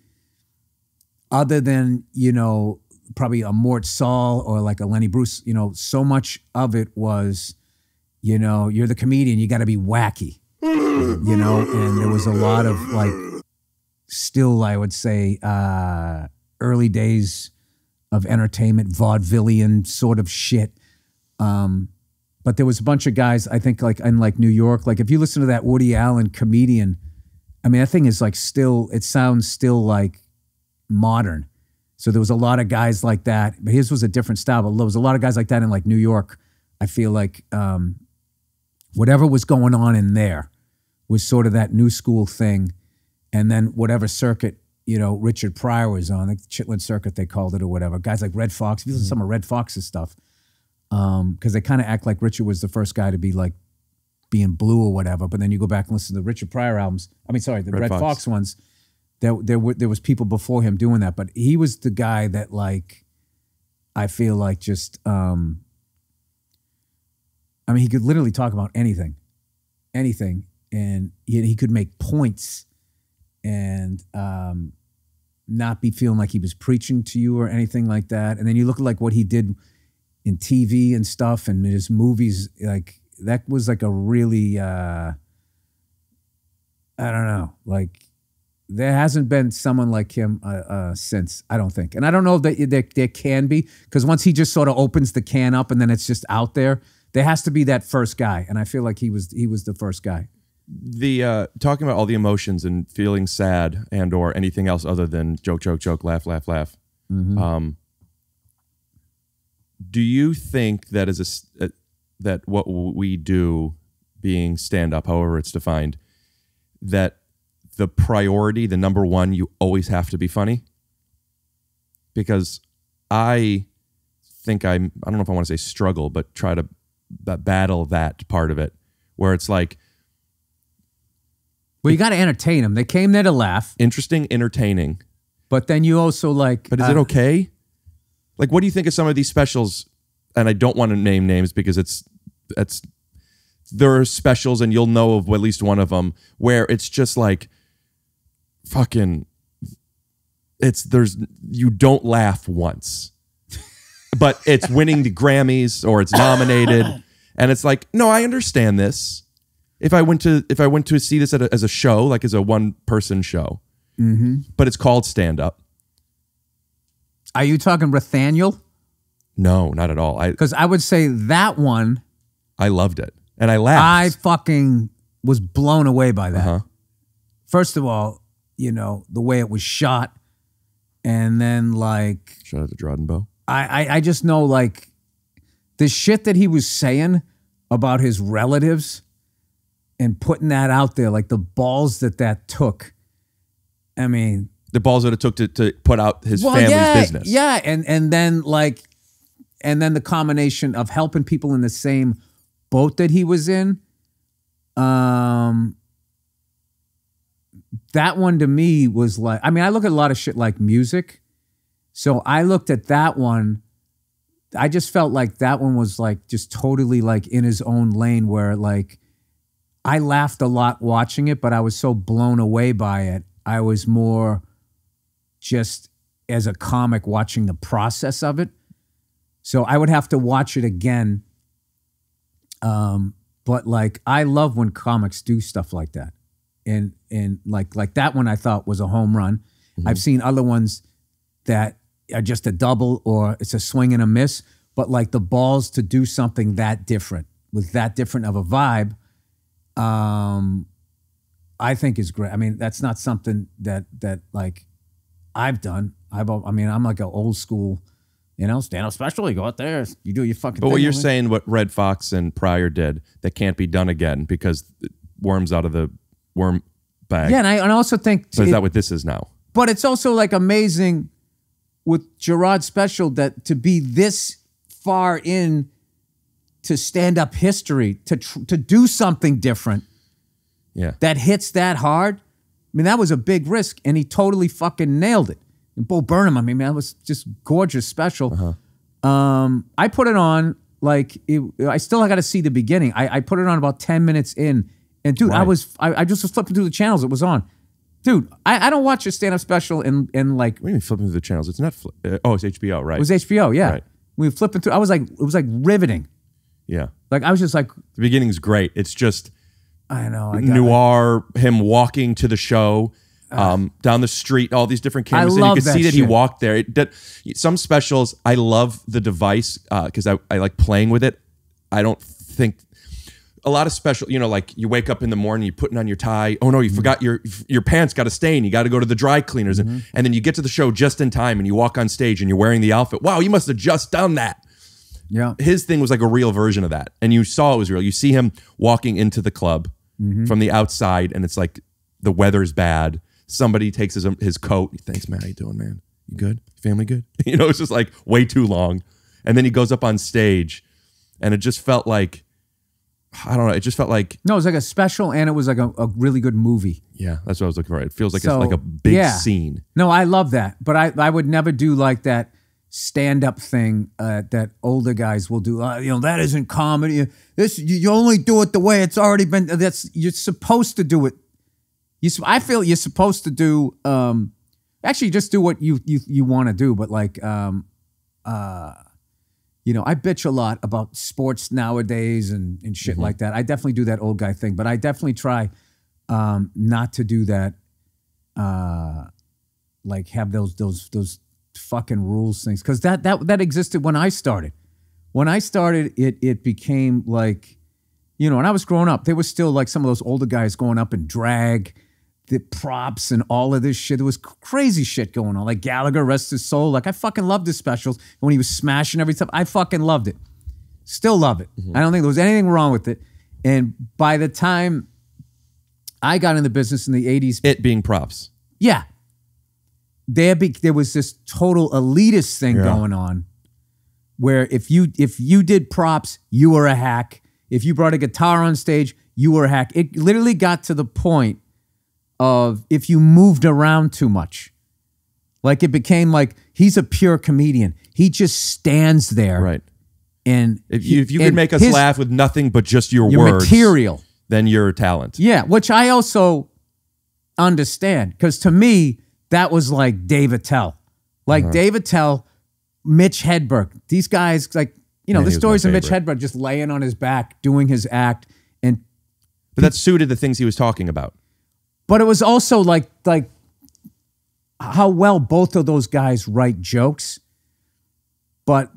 other than, you know, probably a Mort Saul or like a Lenny Bruce, you know, so much of it was, you know, you're the comedian, you got to be wacky, you know, and there was a lot of like, still, I would say, early days of entertainment, vaudevillian sort of shit. But there was a bunch of guys, I think, like in like New York, like if you listen to that Woody Allen Comedian, I mean, that thing is like still, it sounds still like modern. So there was a lot of guys like that, but his was a different style, but there was a lot of guys like that in like New York. I feel like whatever was going on in there was sort of that new school thing. And then whatever circuit, you know, Richard Pryor was on, like the Chitlin Circuit, they called it or whatever. Guys like Red Fox, if you listen to some of Red Fox's stuff, because they kind of act like Richard was the first guy to be like being blue or whatever. But then you go back and listen to the Richard Pryor albums. I mean, sorry, the Red Fox ones. There was people before him doing that, but he was the guy that like, I feel like just, I mean, he could literally talk about anything, and he could make points and not be feeling like he was preaching to you or anything like that. And then you look at like what he did in TV and stuff and his movies, like that was like a really, I don't know, like there hasn't been someone like him since, I don't think. And I don't know if there can be, because once he just sort of opens the can up and then it's just out there, there has to be that first guy. And I feel like he was the first guy. The talking about all the emotions and feeling sad and or anything else other than joke, laugh, laugh. Mm-hmm. Do you think that that what we do, being stand-up, however it's defined, that the priority, the number one, you always have to be funny? Because I think I don't know if I want to say struggle, but try to battle that part of it, where it's like, well, you got to entertain them. They came there to laugh. Interesting, entertaining. But then you also like... But is it okay? Like, what do you think of some of these specials? And I don't want to name names because there are specials and you'll know of at least one of them where it's just like fucking, you don't laugh once, but it's winning the Grammys or it's nominated. And it's like, no, I understand this. If I went to see this as a show, like as a one-person show, but it's called stand-up. Are you talking Nathaniel? No, not at all. Because I would say that one. I loved it. And I laughed. I fucking was blown away by that. Uh-huh. First of all, you know, the way it was shot. And then, like... Shout out to Droddenbow. I just know, like, the shit that he was saying about his relatives and putting that out there, like the balls that took. I mean... The balls that it took to put out his family's business. Yeah, and then, like... And then the combination of helping people in the same boat that he was in. That one to me was like, I mean, I look at a lot of shit like music. So I looked at that one. I just felt like that one was like just totally like in his own lane where like I laughed a lot watching it, but I was so blown away by it. I was more just as a comic watching the process of it. So I would have to watch it again. But like, I love when comics do stuff like that. And like that one I thought was a home run. Mm-hmm. I've seen other ones that are just a double or it's a swing and a miss, but like the balls to do something that different with that different of a vibe, I think is great. I mean, that's not something that like I've done. I mean, I'm like an old school, you know, stand-up special. You go out there, you do your fucking thing. But what you're saying, what Red Fox and Pryor did, that can't be done again because it worms out of the worm bag. Yeah, and I also think... But is that what this is now? But it's also like amazing with Gerard's special that to be this far in to stand-up history, to do something different that hits that hard. I mean, that was a big risk, and he totally fucking nailed it. And Bo Burnham, I mean, that was just gorgeous special. I put it on, like, I still got to see the beginning. I put it on about 10 minutes in, and dude, I just was flipping through the channels. It was on. Dude, I don't watch a stand-up special in like... What do you mean flipping through the channels? It's Netflix. It's HBO, right? It was HBO, yeah. Right. We were flipping through. I was like, it was like riveting. Yeah. Like, I was just like... The beginning's great. It's just... I know. Noir, him walking to the show, down the street, all these different cameras. And you could see that he walked there. Some specials, I love the device because I like playing with it. I don't think... A lot of special, you know, like you wake up in the morning, you're putting on your tie. Oh no, you forgot your pants got a stain. You got to go to the dry cleaners. And then you get to the show just in time and you walk on stage and you're wearing the outfit. Wow, you must have just done that. Yeah. His thing was like a real version of that. And you saw it was real. You see him walking into the club from the outside and it's like the weather's bad. Somebody takes his coat. He thanks, man, how you doing, man? You good? Family good? You know, it's just like way too long. And then he goes up on stage and it just felt like, I don't know. It just felt like... No, it was like a special and it was like a really good movie. Yeah, that's what I was looking for. It feels like it's like a big scene. No, I love that. But I would never do like that stand-up thing that older guys will do. You know, that isn't comedy. You only do it the way it's already been. You're supposed to do it. I feel you're supposed to do... actually, just do what you want to do. But like... you know, I bitch a lot about sports nowadays and shit like that. I definitely do that old guy thing, but I definitely try not to do that. Like have those fucking rules things because that existed when I started. When I started, it became like, you know, when I was growing up, there was still like some of those older guys going up in drag, the props and all of this shit. There was crazy shit going on. Like Gallagher, rest his soul. Like I fucking loved his specials. And when he was smashing every time, I fucking loved it. Still love it. I don't think there was anything wrong with it. And by the time I got in the business in the 80s... It being props. Yeah. There was this total elitist thing going on where if you did props, you were a hack. If you brought a guitar on stage, you were a hack. It literally got to the point of if you moved around too much. Like it became like, he's a pure comedian. He just stands there. Right. And if you could make us laugh with nothing but just your words, material, then you're a talent. Yeah, which I also understand. Because to me, that was like Dave Attell. Like Dave Attell, Mitch Hedberg. These guys, like, you know, the stories of Mitch Hedberg just laying on his back, doing his act. But that suited the things he was talking about. But it was also like how well both of those guys write jokes. But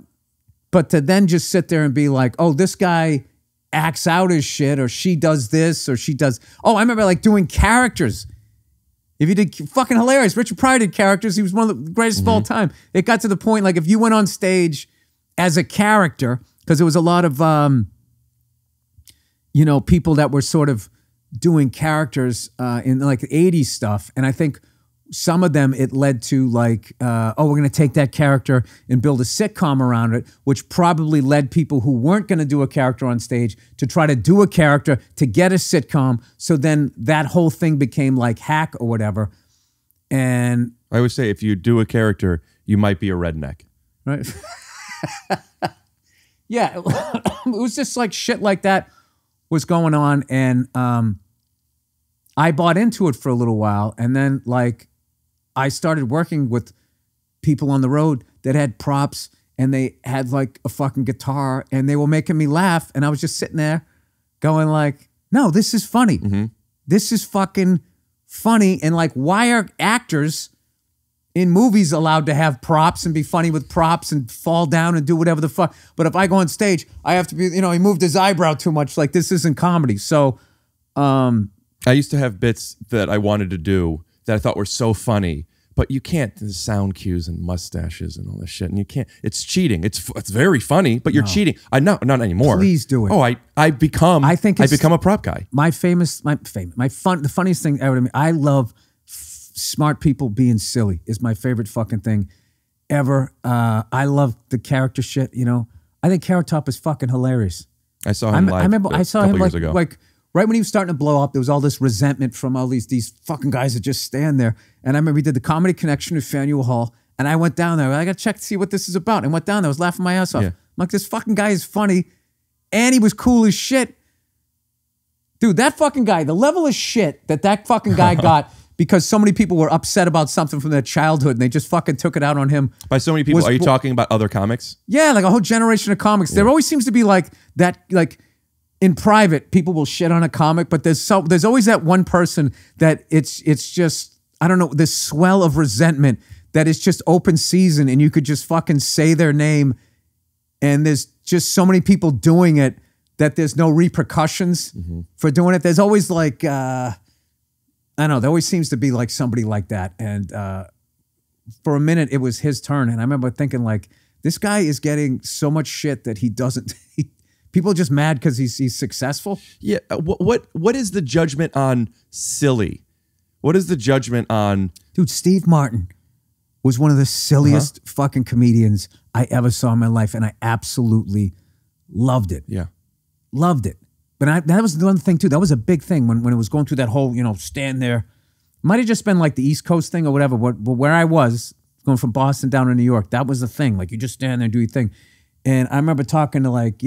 to then just sit there and be like, oh, this guy acts out his shit, or she does this, or she does. Oh, I remember like doing characters. If you did fucking hilarious, Richard Pryor did characters. He was one of the greatest of all time. It got to the point like if you went on stage as a character, because there was a lot of you know, people that were sort of doing characters in like the 80s stuff, and I think some of them it led to like, oh, we're going to take that character and build a sitcom around it, which probably led people who weren't going to do a character on stage to try to do a character to get a sitcom. So then that whole thing became like Hack or whatever. And I always say if you do a character, you might be a redneck. Right. Yeah. It was just like shit like that was going on. And I bought into it for a little while. And then like, I started working with people on the road that had props and they had like a fucking guitar and they were making me laugh. And I was just sitting there going like, no, this is funny. This is fucking funny. And like, why are actors in movies allowed to have props and be funny with props and fall down and do whatever the fuck? But if I go on stage, I have to be, you know, he moved his eyebrow too much. Like this isn't comedy. So, I used to have bits that I wanted to do that I thought were so funny, but you can't. The sound cues and mustaches and all this shit, and you can't. It's cheating. It's very funny, but you're cheating. Not anymore. Please do it. Oh, I become a prop guy. The funniest thing ever to me. I love smart people being silly. Is my favorite fucking thing ever. I love the character shit. You know, I think Carrot Top is fucking hilarious. I saw him live. I remember I saw him years ago. like right when he was starting to blow up, there was all this resentment from all these fucking guys that just stand there. And I remember he did the Comedy Connection at Faneuil Hall, and I went down there. I got to check to see what this is about. And went down there. I was laughing my ass off. I'm like, this fucking guy is funny, and he was cool as shit. Dude, that fucking guy, the level of shit that fucking guy got because so many people were upset about something from their childhood, and they just fucking took it out on him. By so many people, are you talking about other comics? Yeah, like a whole generation of comics. There always seems to be like that, like, in private, people will shit on a comic, but there's always that one person that it's just, I don't know, this swell of resentment that is just open season and you could just fucking say their name and there's just so many people doing it that there's no repercussions for doing it. There's always like, I don't know, there always seems to be like somebody like that. And for a minute, it was his turn. And I remember thinking like, this guy is getting so much shit that he doesn't... People are just mad because he's successful. Yeah. What is the judgment on silly? What is the judgment on? Dude, Steve Martin was one of the silliest fucking comedians I ever saw in my life, and I absolutely loved it. Yeah, loved it. But that was the one thing too. That was a big thing when it was going through that whole stand there. Might have just been like the East Coast thing or whatever. But where I was going from Boston down to New York, that was the thing. Like you just stand there and do your thing. And I remember talking to like,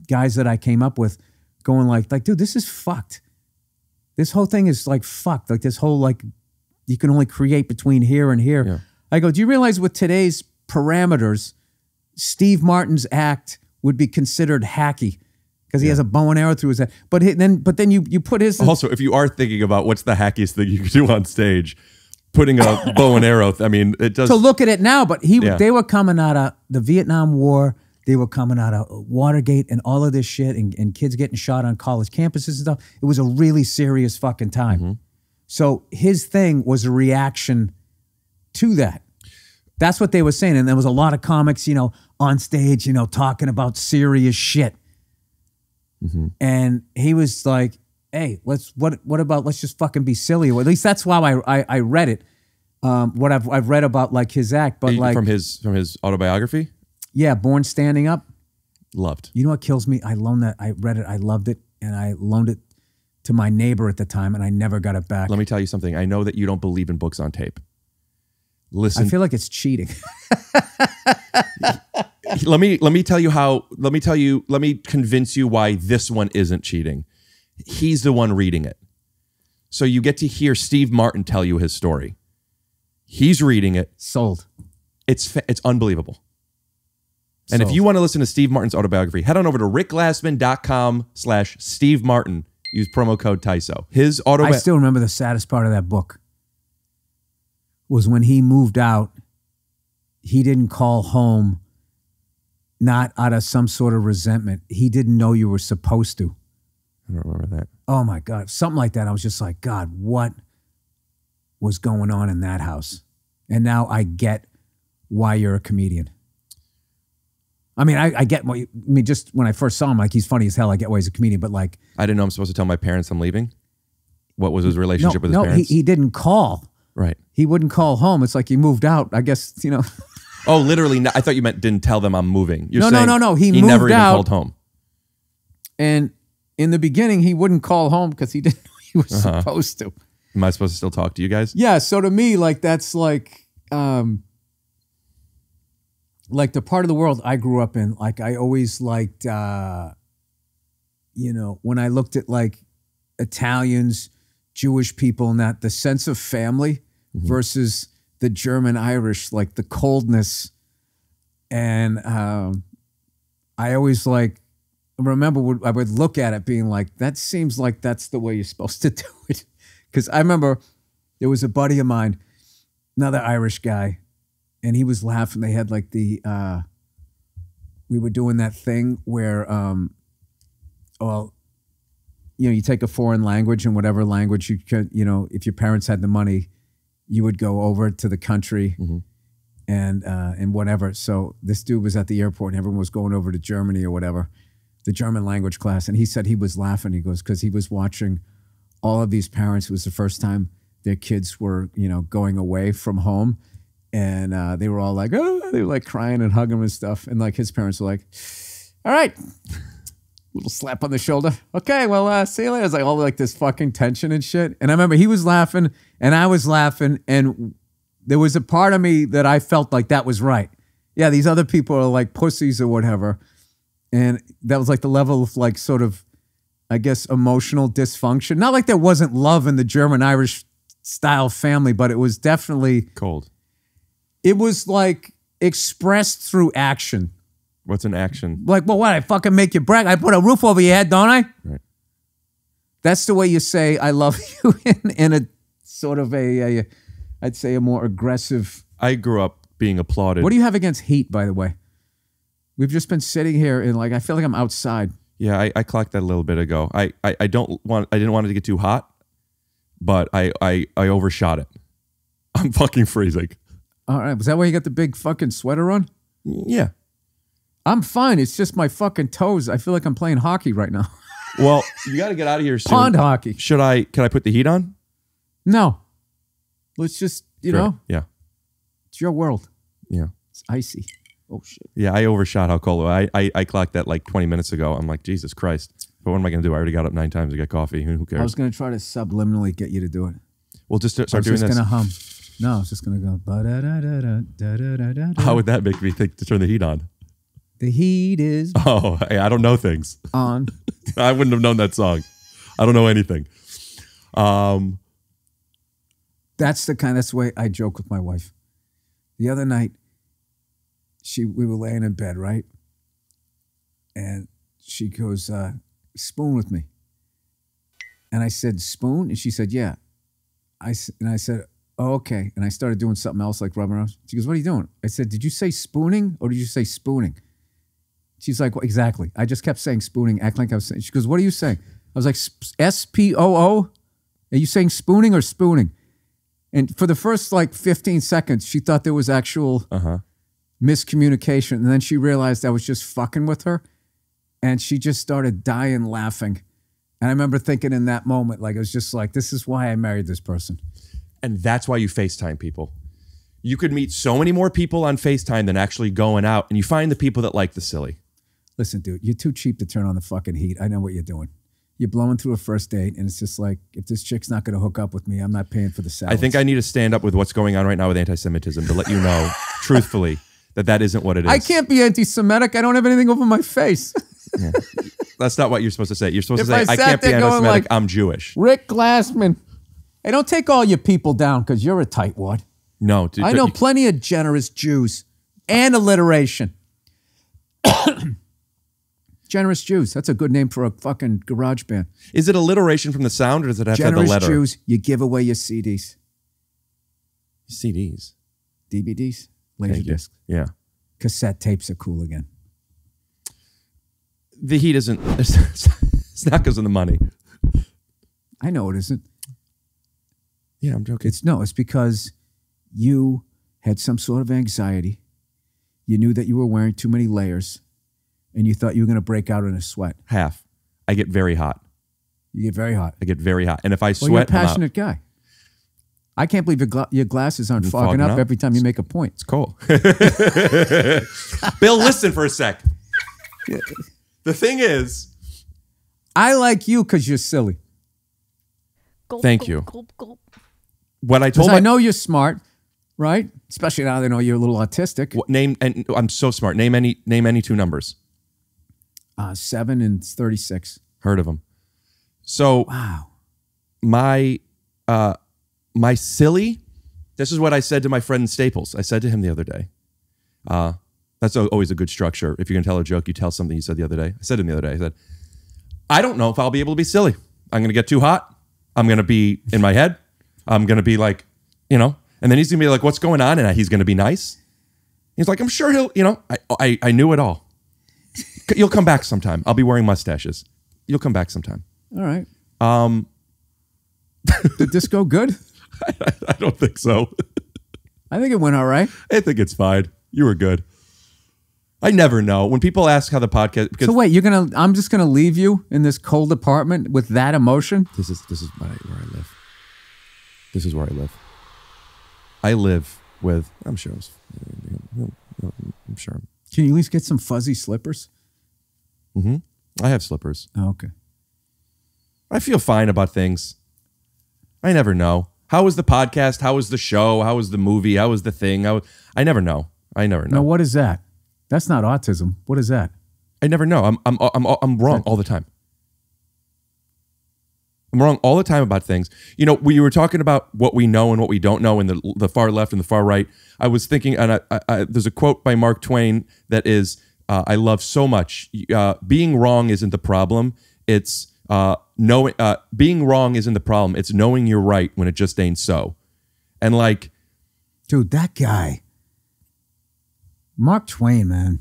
guys that I came up with going like, dude, this is fucked. This whole thing is like fucked. Like this whole, like, you can only create between here and here. Yeah. I go, do you realize with today's parameters, Steve Martin's act would be considered hacky because he has a bow and arrow through his head. But then you put his... Also, if you are thinking about what's the hackiest thing you could do on stage, putting a bow and arrow, I mean, it does... To look at it now, but they were coming out of the Vietnam War. They were coming out of Watergate and all of this shit and kids getting shot on college campuses and stuff. It was a really serious fucking time. So his thing was a reaction to that. That's what they were saying. And there was a lot of comics, on stage, talking about serious shit. And he was like, hey, let's just fucking be silly. Or at least that's why I read it. What I've read about like his act, but like from his autobiography? Yeah, Born Standing Up. Loved. You know what kills me? I loaned that. I read it. I loved it. And I loaned it to my neighbor at the time, and I never got it back. Let me tell you something. I know that you don't believe in books on tape. Listen. I feel like it's cheating. Let me convince you why this one isn't cheating. He's the one reading it. So you get to hear Steve Martin tell you his story. He's reading it. Sold. It's unbelievable. And if you want to listen to Steve Martin's autobiography, head on over to rickglassman.com/Steve Martin. Use promo code TYSO. His I still remember the saddest part of that book was when he moved out, he didn't call home not out of some sort of resentment. He didn't know you were supposed to. I don't remember that. Oh my God. Something like that. I was just like, God, what was going on in that house? And now I get why you're a comedian. I mean, I get what you, I mean, just when I first saw him, like, he's funny as hell. I get why he's a comedian, but like, I didn't know I'm supposed to tell my parents I'm leaving. What was his relationship with his parents? he didn't call. Right. He wouldn't call home. It's like he moved out. I guess, you know. Oh, literally. I thought you meant didn't tell them I'm moving. You're No. saying He he moved never even out. called home. And in the beginning, he wouldn't call home because he didn't know he was supposed to. Am I supposed to still talk to you guys? Yeah. So to me, like, that's like the part of the world I grew up in. Like, I always liked, you know, when I looked at like Italians, Jewish people, and that, the sense of family versus the German Irish, like the coldness. And I always like, remember I would look at it being like, that seems like that's the way you're supposed to do it. Because I remember there was a buddy of mine, another Irish guy, and he was laughing. They had like the, we were doing that thing where, well, you know, you take a foreign language and whatever language you could, you know, if your parents had the money, you would go over to the country and whatever. So this dude was at the airport and everyone was going over to Germany or whatever, the German language class. And he said he was laughing. He goes, because he was watching all of these parents. It was the first time their kids were, you know, going away from home. And they were all like, oh, they were like crying and hugging him and stuff. And like his parents were like, all right. Little slap on the shoulder. Okay, well, see you later. It's like all like this fucking tension and shit. And I remember he was laughing and I was laughing. And there was a part of me that I felt like that was right. Yeah, these other people are like pussies or whatever. And that was like the level of like sort of, I guess, emotional dysfunction. Not like there wasn't love in the German-Irish style family, but it was definitely cold. It was like expressed through action. What's an action? Like, well, what? I fucking make you brag. I put a roof over your head, don't I? Right. That's the way you say I love you in a sort of a, I'd say a more aggressive. I grew up being applauded. What do you have against heat, by the way? We've just been sitting here and like, I feel like I'm outside. Yeah, I clocked that a little bit ago. I didn't want it to get too hot, but I overshot it. I'm fucking freezing. All right. Was that why you got the big fucking sweater on? Yeah. I'm fine. It's just my fucking toes. I feel like I'm playing hockey right now. Well, you got to get out of here soon. Pond hockey. Can I put the heat on? No. Let's just, you know. Yeah. It's your world. Yeah. It's icy. Oh, shit. Yeah, I overshot how cold. I clocked that like 20 minutes ago. I'm like, Jesus Christ. But what am I going to do? I already got up 9 times to get coffee. Who cares? I was going to try to subliminally get you to do it. Well, just start doing this. I was just going to hum. No, I was just going to go. How would that make me think to turn the heat on? The heat is I don't know things. On. I wouldn't have known that song. I don't know anything. That's the way I joke with my wife. The other night, we were laying in bed, right? And she goes, spoon with me. And I said, spoon? And she said, yeah. I said, oh, okay. And I started doing something else like rubbing around. She goes, what are you doing? I said, did you say spooning or did you say spooning? She's like, well, exactly. I just kept saying spooning, acting like I was saying. She goes, what are you saying? I was like, S-P-O-O? Are you saying spooning or spooning? And for the first like 15 seconds, she thought there was actual miscommunication. And then she realized I was just fucking with her. And she just started dying laughing. And I remember thinking in that moment, like, it was just like, this is why I married this person. And that's why you FaceTime people. You could meet so many more people on FaceTime than actually going out. And you find the people that like the silly. Listen, dude, you're too cheap to turn on the fucking heat. I know what you're doing. You're blowing through a first date, and it's just like, if this chick's not going to hook up with me, I'm not paying for the salad. I think I need to stand up with what's going on right now with anti-Semitism to let you know, truthfully, that isn't what it is. I can't be anti-Semitic. I don't have anything over my face. Yeah. That's not what you're supposed to say. You're supposed to say, I I can't be anti-Semitic, like, I'm Jewish. Rick Glassman. Hey, don't take all your people down because you're a tightwad. No. Dude, I know plenty of generous Jews and alliteration. Generous Jews. That's a good name for a fucking garage band. Is it alliteration from the sound or does it have generous to have the letter? Jews, you give away your CDs. CDs? DVDs? Laserdiscs. Yeah. Cassette tapes are cool again. The heat isn't. It's not because of the money. I know it isn't. Yeah, I'm joking. It's because you had some sort of anxiety. You knew that you were wearing too many layers, and you thought you were going to break out in a sweat. Half. I get very hot. You get very hot. I get very hot, and if I sweat, Well, you're a passionate guy. I can't believe your glasses aren't fogging up every time you make a point. It's cool. Bill, listen for a sec. The thing is, I like you because you're silly. Thank you. What I told I know you're smart, right? Especially now they know you're a little autistic. And I'm so smart. Name any two numbers. 7 and 36. Heard of them. So wow. My silly, this is what I said to my friend Staples. I said to him the other day. That's always a good structure. If you're going to tell a joke, you tell something you said the other day. I said to him the other day, I said, I don't know if I'll be able to be silly. I'm going to get too hot. I'm going to be in my head. I'm going to be like, and then he's going to be like, what's going on? And he's going to be nice. He's like, I'm sure he'll, I knew it all. You'll come back sometime. I'll be wearing mustaches. You'll come back sometime. All right. Did this go good? I don't think so. I think it went all right. I think it's fine. You were good. I never know. When people ask how the podcast... So wait, I'm just going to leave you in this cold apartment with that emotion? This is where I live. This is where I live. I live with... I'm sure. I'm sure. Can you at least get some fuzzy slippers? Mm-hmm. I have slippers. Oh, okay. I feel fine about things. I never know. How was the podcast? How was the show? How was the movie? How was the thing? I never know. I never know. Now, what is that? That's not autism. What is that? I never know. I'm wrong all the time. I'm wrong all the time about things. We were talking about what we know and what we don't know in the far left and the far right. I was thinking, and there's a quote by Mark Twain that is, I love so much. Being wrong isn't the problem. It's being wrong isn't the problem. It's knowing you're right when it just ain't so. And like, dude, that guy, Mark Twain, man.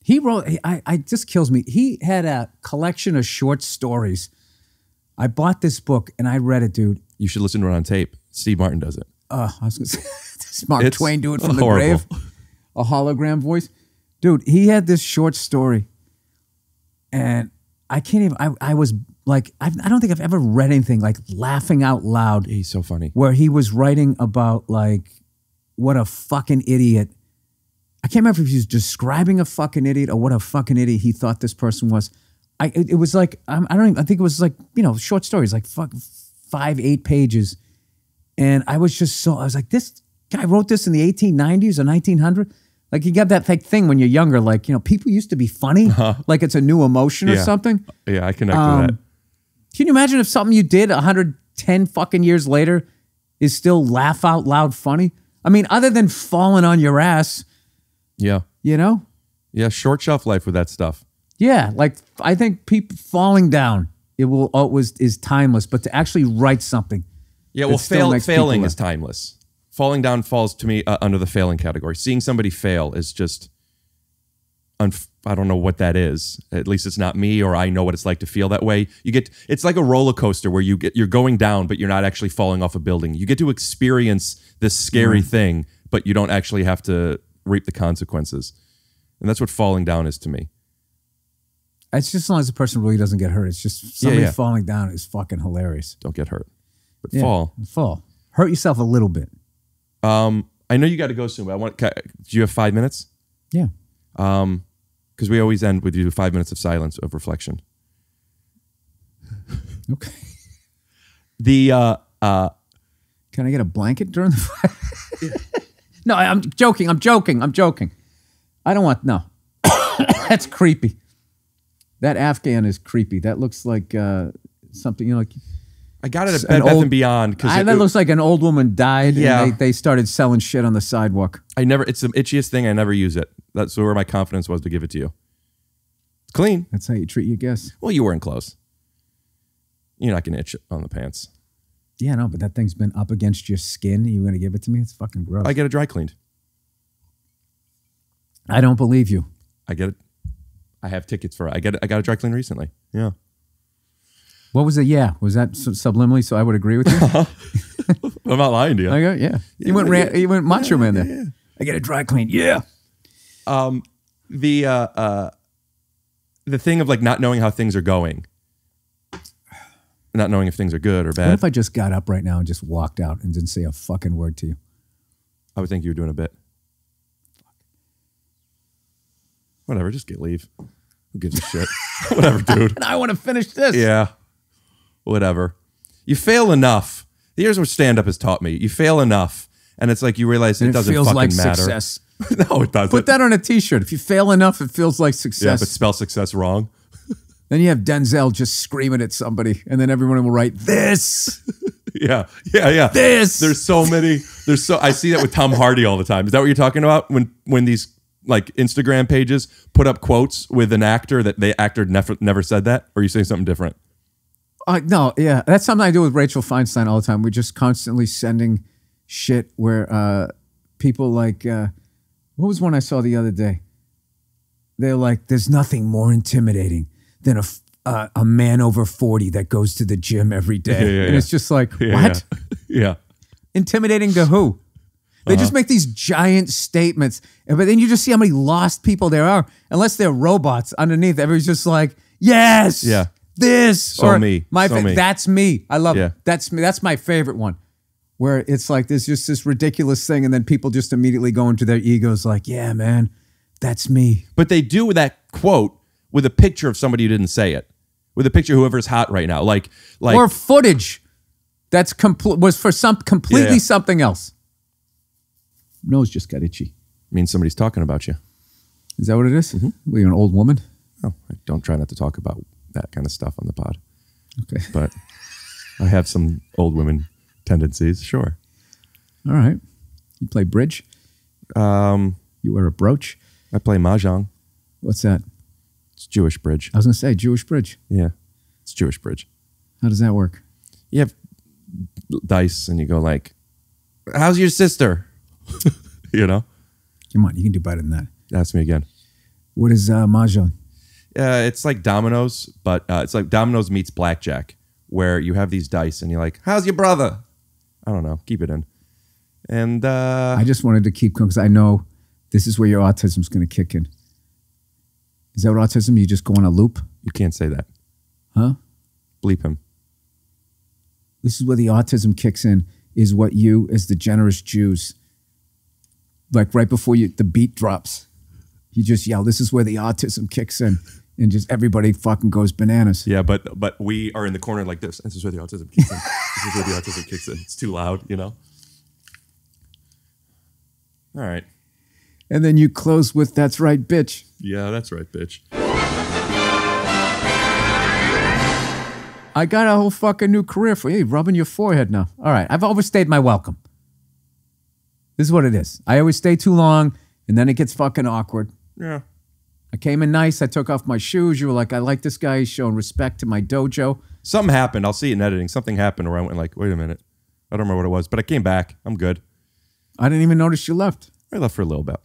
He wrote, I just kills me. He had a collection of short stories. I bought this book and I read it, dude. You should listen to it on tape. Steve Martin does it. I was going to say, does Mark Twain do it from horrible. The grave? A hologram voice? Dude, he had this short story and I can't even, I was like, I don't think I've ever read anything like laughing out loud. He's so funny. Where he was writing about like, what a fucking idiot. I can't remember if he was describing a fucking idiot or what a fucking idiot he thought this person was. It was like, I think it was like, short stories, like 5-8 pages. And I was like, this guy wrote this in the 1890s or 1900. Like you got that thing when you're younger, like, people used to be funny, like it's a new emotion or something. Yeah, I connect with that. Can you imagine if something you did 110 fucking years later is still laugh out loud funny? I mean, other than falling on your ass. Yeah. Yeah, short shelf life with that stuff. Yeah, like I think people falling down, is timeless, but to actually write something. Yeah, well, failing is timeless. Falling down falls to me under the failing category. Seeing somebody fail is just, I don't know what that is. At least it's not me, or I know what it's like to feel that way. It's like a roller coaster where you're going down, but you're not actually falling off a building. You get to experience this scary thing, but you don't actually have to reap the consequences. And that's what falling down is to me. It's just as long as the person really doesn't get hurt. It's just somebody falling down is fucking hilarious. Don't get hurt, but fall. Hurt yourself a little bit. I know you got to go soon, but do you have 5 minutes? Yeah. Because we always end with 5 minutes of silence of reflection. Okay. Can I get a blanket during the fight? No, I'm joking. I don't want, no. That's creepy. That Afghan is creepy. That looks like something, like. I got it at Bed Bath & Beyond. That looks like an old woman died and they started selling shit on the sidewalk. It's the itchiest thing. I never use it. That's where my confidence was to give it to you. It's clean. That's how you treat your guests. Well, you weren't close. You're not going to itch on the pants. Yeah, no, but that thing's been up against your skin. You're going to give it to me? It's fucking gross. I get it dry cleaned. I don't believe you. I get it. I have tickets for it. I got a dry clean recently. Yeah. What was it? Yeah. Was that subliminally so I would agree with you? I'm not lying to you. I go, yeah. You went Macho Man there. Yeah. I get a dry clean. Yeah. The thing of like not knowing how things are going. Not knowing if things are good or bad. What if I just got up right now and just walked out and didn't say a fucking word to you? I would think you were doing a bit. Whatever, just leave. Who gives a shit? Whatever, dude. And I want to finish this. Yeah. Whatever. You fail enough. Here's what stand-up has taught me. You fail enough, and it's like you realize it doesn't fucking like matter. Success. No, it doesn't. Put that on a T-shirt. If you fail enough, it feels like success. Yeah, but spell success wrong. Then you have Denzel just screaming at somebody, and then everyone will write this. Yeah. This. There's so many. I see that with Tom Hardy all the time. Is that what you're talking about? When these like Instagram pages put up quotes with an actor that the actor never said that, or are you saying something different? No, yeah, that's something I do with Rachel Feinstein all the time. We're just constantly sending shit where people like, what was one I saw the other day? They're like, there's nothing more intimidating than a man over 40 that goes to the gym every day. And it's just like, what? Yeah. Intimidating to who? They just make these giant statements, but then you just see how many lost people there are. Unless they're robots underneath, everybody's just like, yes, this. So me. That's me. I love Yeah. it. That's me. That's my favorite one. Where it's like there's just this ridiculous thing, and then people just immediately go into their egos like, yeah, man, that's me. But they do with that quote with a picture of somebody who didn't say it. With a picture of whoever's hot right now. Like or footage that's was for completely something else. Nose just got itchy. Means somebody's talking about you. Is that what it is? Mm-hmm. Are you an old woman? No, I don't try not to talk about that kind of stuff on the pod. Okay. But I have some old women tendencies, sure. All right. You play bridge? You wear a brooch? I play mahjong. What's that? It's Jewish bridge. I was going to say Jewish bridge. Yeah, it's Jewish bridge. How does that work? You have dice and you go like, how's your sister? You know? Come on, you can do better than that. Ask me again. What is mahjong? It's like dominoes, but it's like dominoes meets blackjack, where you have these dice and you're like, how's your brother? I don't know. Keep it in. And I just wanted to keep going because I know this is where your autism's going to kick in. Is that what autism? You just go on a loop? You can't say that. Huh? Bleep him. This is where the autism kicks in, is what you, as the generous Jews, like right before the beat drops, you just yell, this is where the autism kicks in. And just everybody fucking goes bananas. Yeah, but we are in the corner like this. This is where the autism kicks in. This is where the autism kicks in. It's too loud, you know? All right. And then you close with, that's right, bitch. Yeah, that's right, bitch. I got a whole fucking new career for you. Rubbing your forehead now. All right, I've overstayed my welcome. This is what it is. I always stay too long, and then it gets fucking awkward. Yeah. I came in nice. I took off my shoes. You were like, I like this guy. He's showing respect to my dojo. Something happened. I'll see it in editing. Something happened where I went like, wait a minute. I don't remember what it was, but I came back. I'm good. I didn't even notice you left. I left for a little bit.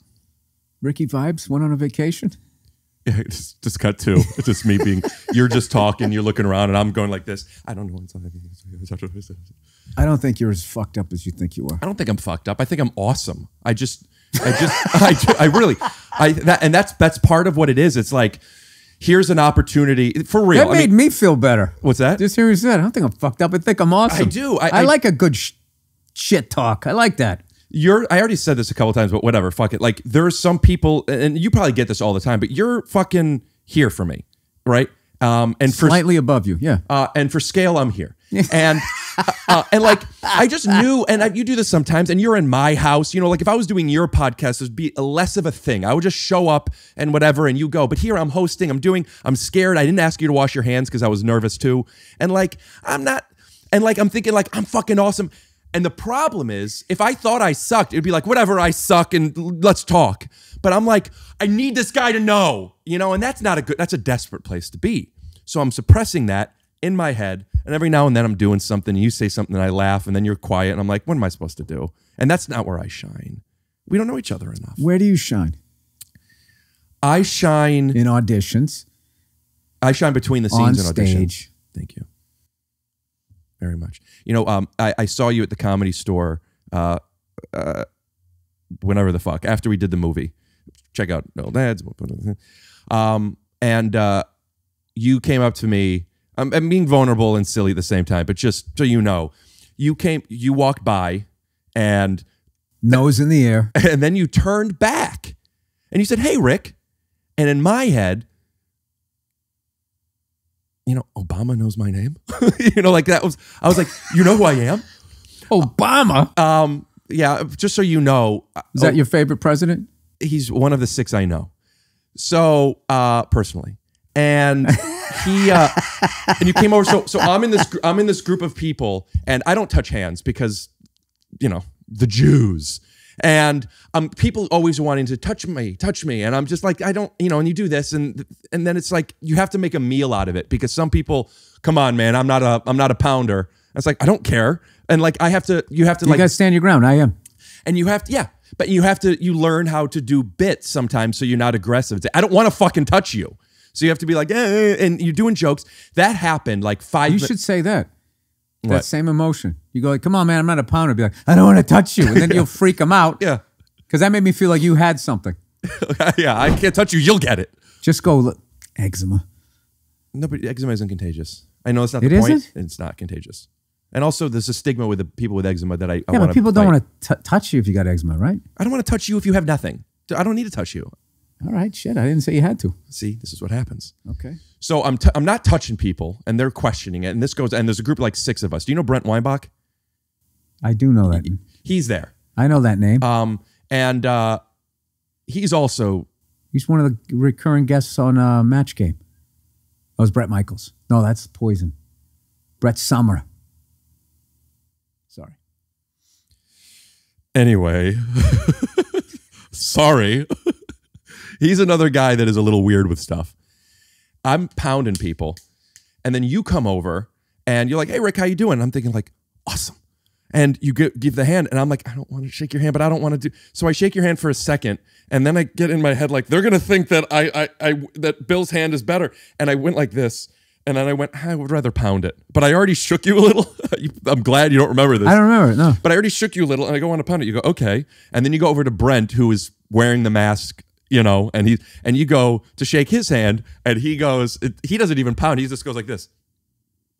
Ricky Vibes went on a vacation? Yeah, just cut to. It's just me being, you're just talking, you're looking around, and I'm going like this. I don't know. I don't think you're as fucked up as you think you are. I don't think I'm fucked up. I think I'm awesome. That's part of what it is. It's like, here's an opportunity for real. That made me feel better. What's that? Just hearing you say that. I don't think I'm fucked up. I think I'm awesome. I do. I like a good shit talk. I like that. I already said this a couple times, but whatever, fuck it. Like, there's some people, and you probably get this all the time, but you're fucking here for me, right? And slightly above you, yeah. And for scale, I'm here. And like, I just knew, and you do this sometimes, and you're in my house, you know, like if I was doing your podcast, it'd be less of a thing. I would just show up and whatever, and you go. But here I'm hosting, I'm scared. I didn't ask you to wash your hands because I was nervous too. And like, I'm thinking like, I'm fucking awesome. And the problem is, if I thought I sucked, it'd be like, whatever, I suck and let's talk. But I'm like, I need this guy to know, you know, and that's a desperate place to be. So I'm suppressing that in my head. And every now and then I'm doing something and you say something and I laugh and then you're quiet and I'm like, what am I supposed to do? And that's not where I shine. We don't know each other enough. Where do you shine? I shine in auditions. I shine between the scenes on in auditions. stage. Thank you very much. You know, I saw you at the Comedy Store whenever the fuck, after we did the movie. Check out No Dads. And you came up to me. I'm being vulnerable and silly at the same time, but just so you know, you walked by and nose in the air. And then you turned back and you said, "Hey, Rick." And in my head, you know, Obama knows my name. You know, like I was like, you know who I am? Obama. Yeah, just so you know. Is that your favorite president? He's one of the 6 I know. So, personally. And he and you came over. So I'm in this group of people, and I don't touch hands because, you know, the Jews. And people always wanting to touch me, and I'm just like, I don't, you know. And you do this, and then it's like you have to make a meal out of it because some people, come on, man, I'm not a pounder. And it's like I don't care, and like you have to You like guys stand your ground. I am, and you have to, yeah, but you learn how to do bits sometimes so you're not aggressive. I don't want to fucking touch you, so you have to be like, and you're doing jokes. That happened like 5. You should say that. What? That same emotion. You go like, come on, man, I'm not a pounder. Be like, I don't want to touch you. And then you'll freak them out. Yeah. Because that made me feel like you had something. Yeah, I can't touch you. You'll get it. Just go, look, eczema. No, but eczema isn't contagious. I know it's not It the point. isn't? It's not contagious. And also, there's a stigma with the people with eczema that I Yeah, want but people don't fight. want to touch you if you got eczema, right? I don't want to touch you if you have nothing. I don't need to touch you. All right, shit. I didn't say you had to. See, this is what happens. Okay. So I'm not touching people, and they're questioning it. And this goes, and there's a group of like 6 of us. Do you know Brent Weinbach? I do know that. He's there. I know that name. And he's also... He's one of the recurring guests on Match Game. That was Brett Michaels. No, that's Poison. Brett Summer. Sorry. Anyway. Sorry. He's another guy that is a little weird with stuff. I'm pounding people, and then you come over, and you're like, "Hey, Rick, how you doing?" And I'm thinking like, "Awesome." And you give the hand, and I'm like, "I don't want to shake your hand, but I don't want to do." So I shake your hand for a second, and then I get in my head like, they're gonna think that that Bill's hand is better, and I went like this, and then I went, I would rather pound it, but I already shook you a little. I'm glad you don't remember this. I don't remember it. No, but I already shook you a little, and I go, "Want to pound it?" You go, "Okay," and then you go over to Brent, who is wearing the mask. You know, and you go to shake his hand, and he goes, he doesn't even pound. He just goes like this,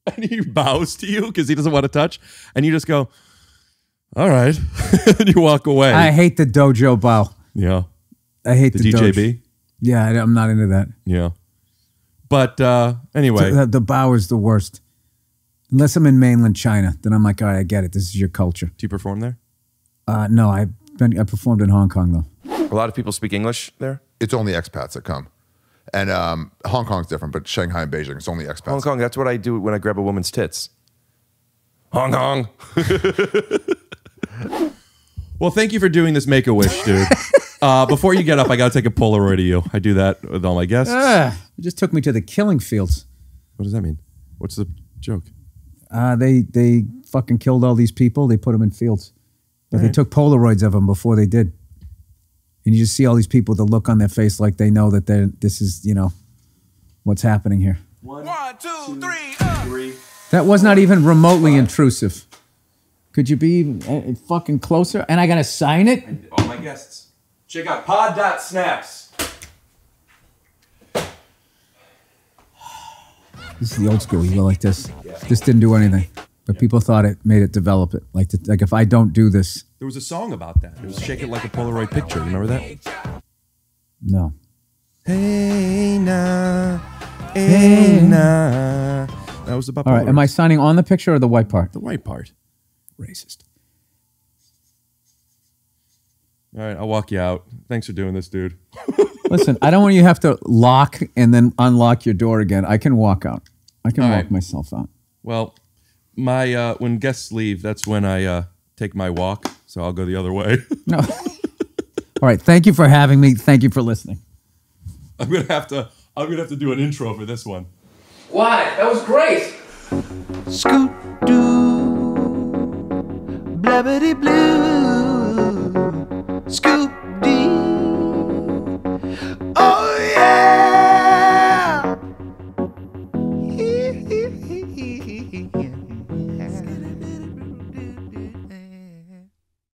and he bows to you because he doesn't want to touch, and you just go, "All right," and you walk away. I hate the dojo bow. Yeah, I hate the DJB. dojo. Yeah, I'm not into that. Yeah, but anyway, the bow is the worst. Unless I'm in mainland China, then I'm like, all right, I get it. This is your culture. Do you perform there? No, I performed in Hong Kong though. A lot of people speak English there? It's only expats that come. And Hong Kong's different, but Shanghai and Beijing, it's only expats. Hong Kong, that's what I do when I grab a woman's tits. Hong Kong. Well, thank you for doing this Make-A-Wish, dude. Before you get up, I got to take a Polaroid of you. I do that with all my guests. It just took me to the killing fields. What does that mean? What's the joke? They fucking killed all these people. They put them in fields. But they took Polaroids of them before they did. And you just see all these people, the look on their face like they know that this is, you know, what's happening here. 1, 2, 3. That was not even remotely intrusive. Could you be even fucking closer? And I got to sign it? All my guests. Check out pod.snaps. This is the old school. You go like this. This didn't do anything. But people thought it made it develop it. Like if I don't do this. There was a song about that. It was Shake It Like a Polaroid Picture. You remember that? No. Hey, nah. Hey, nah. That was about Polaroid. All right. Am I signing on the picture or the white part? The white part. Racist. All right. I'll walk you out. Thanks for doing this, dude. Listen, I don't want you to have to lock and then unlock your door again. I can walk out. I can walk myself out. Well, my when guests leave, that's when I take my walk. So I'll go the other way. No. All right. Thank you for having me. Thank you for listening. I'm gonna have to do an intro for this one. Why? That was great. Scoot doo, blabbity blue.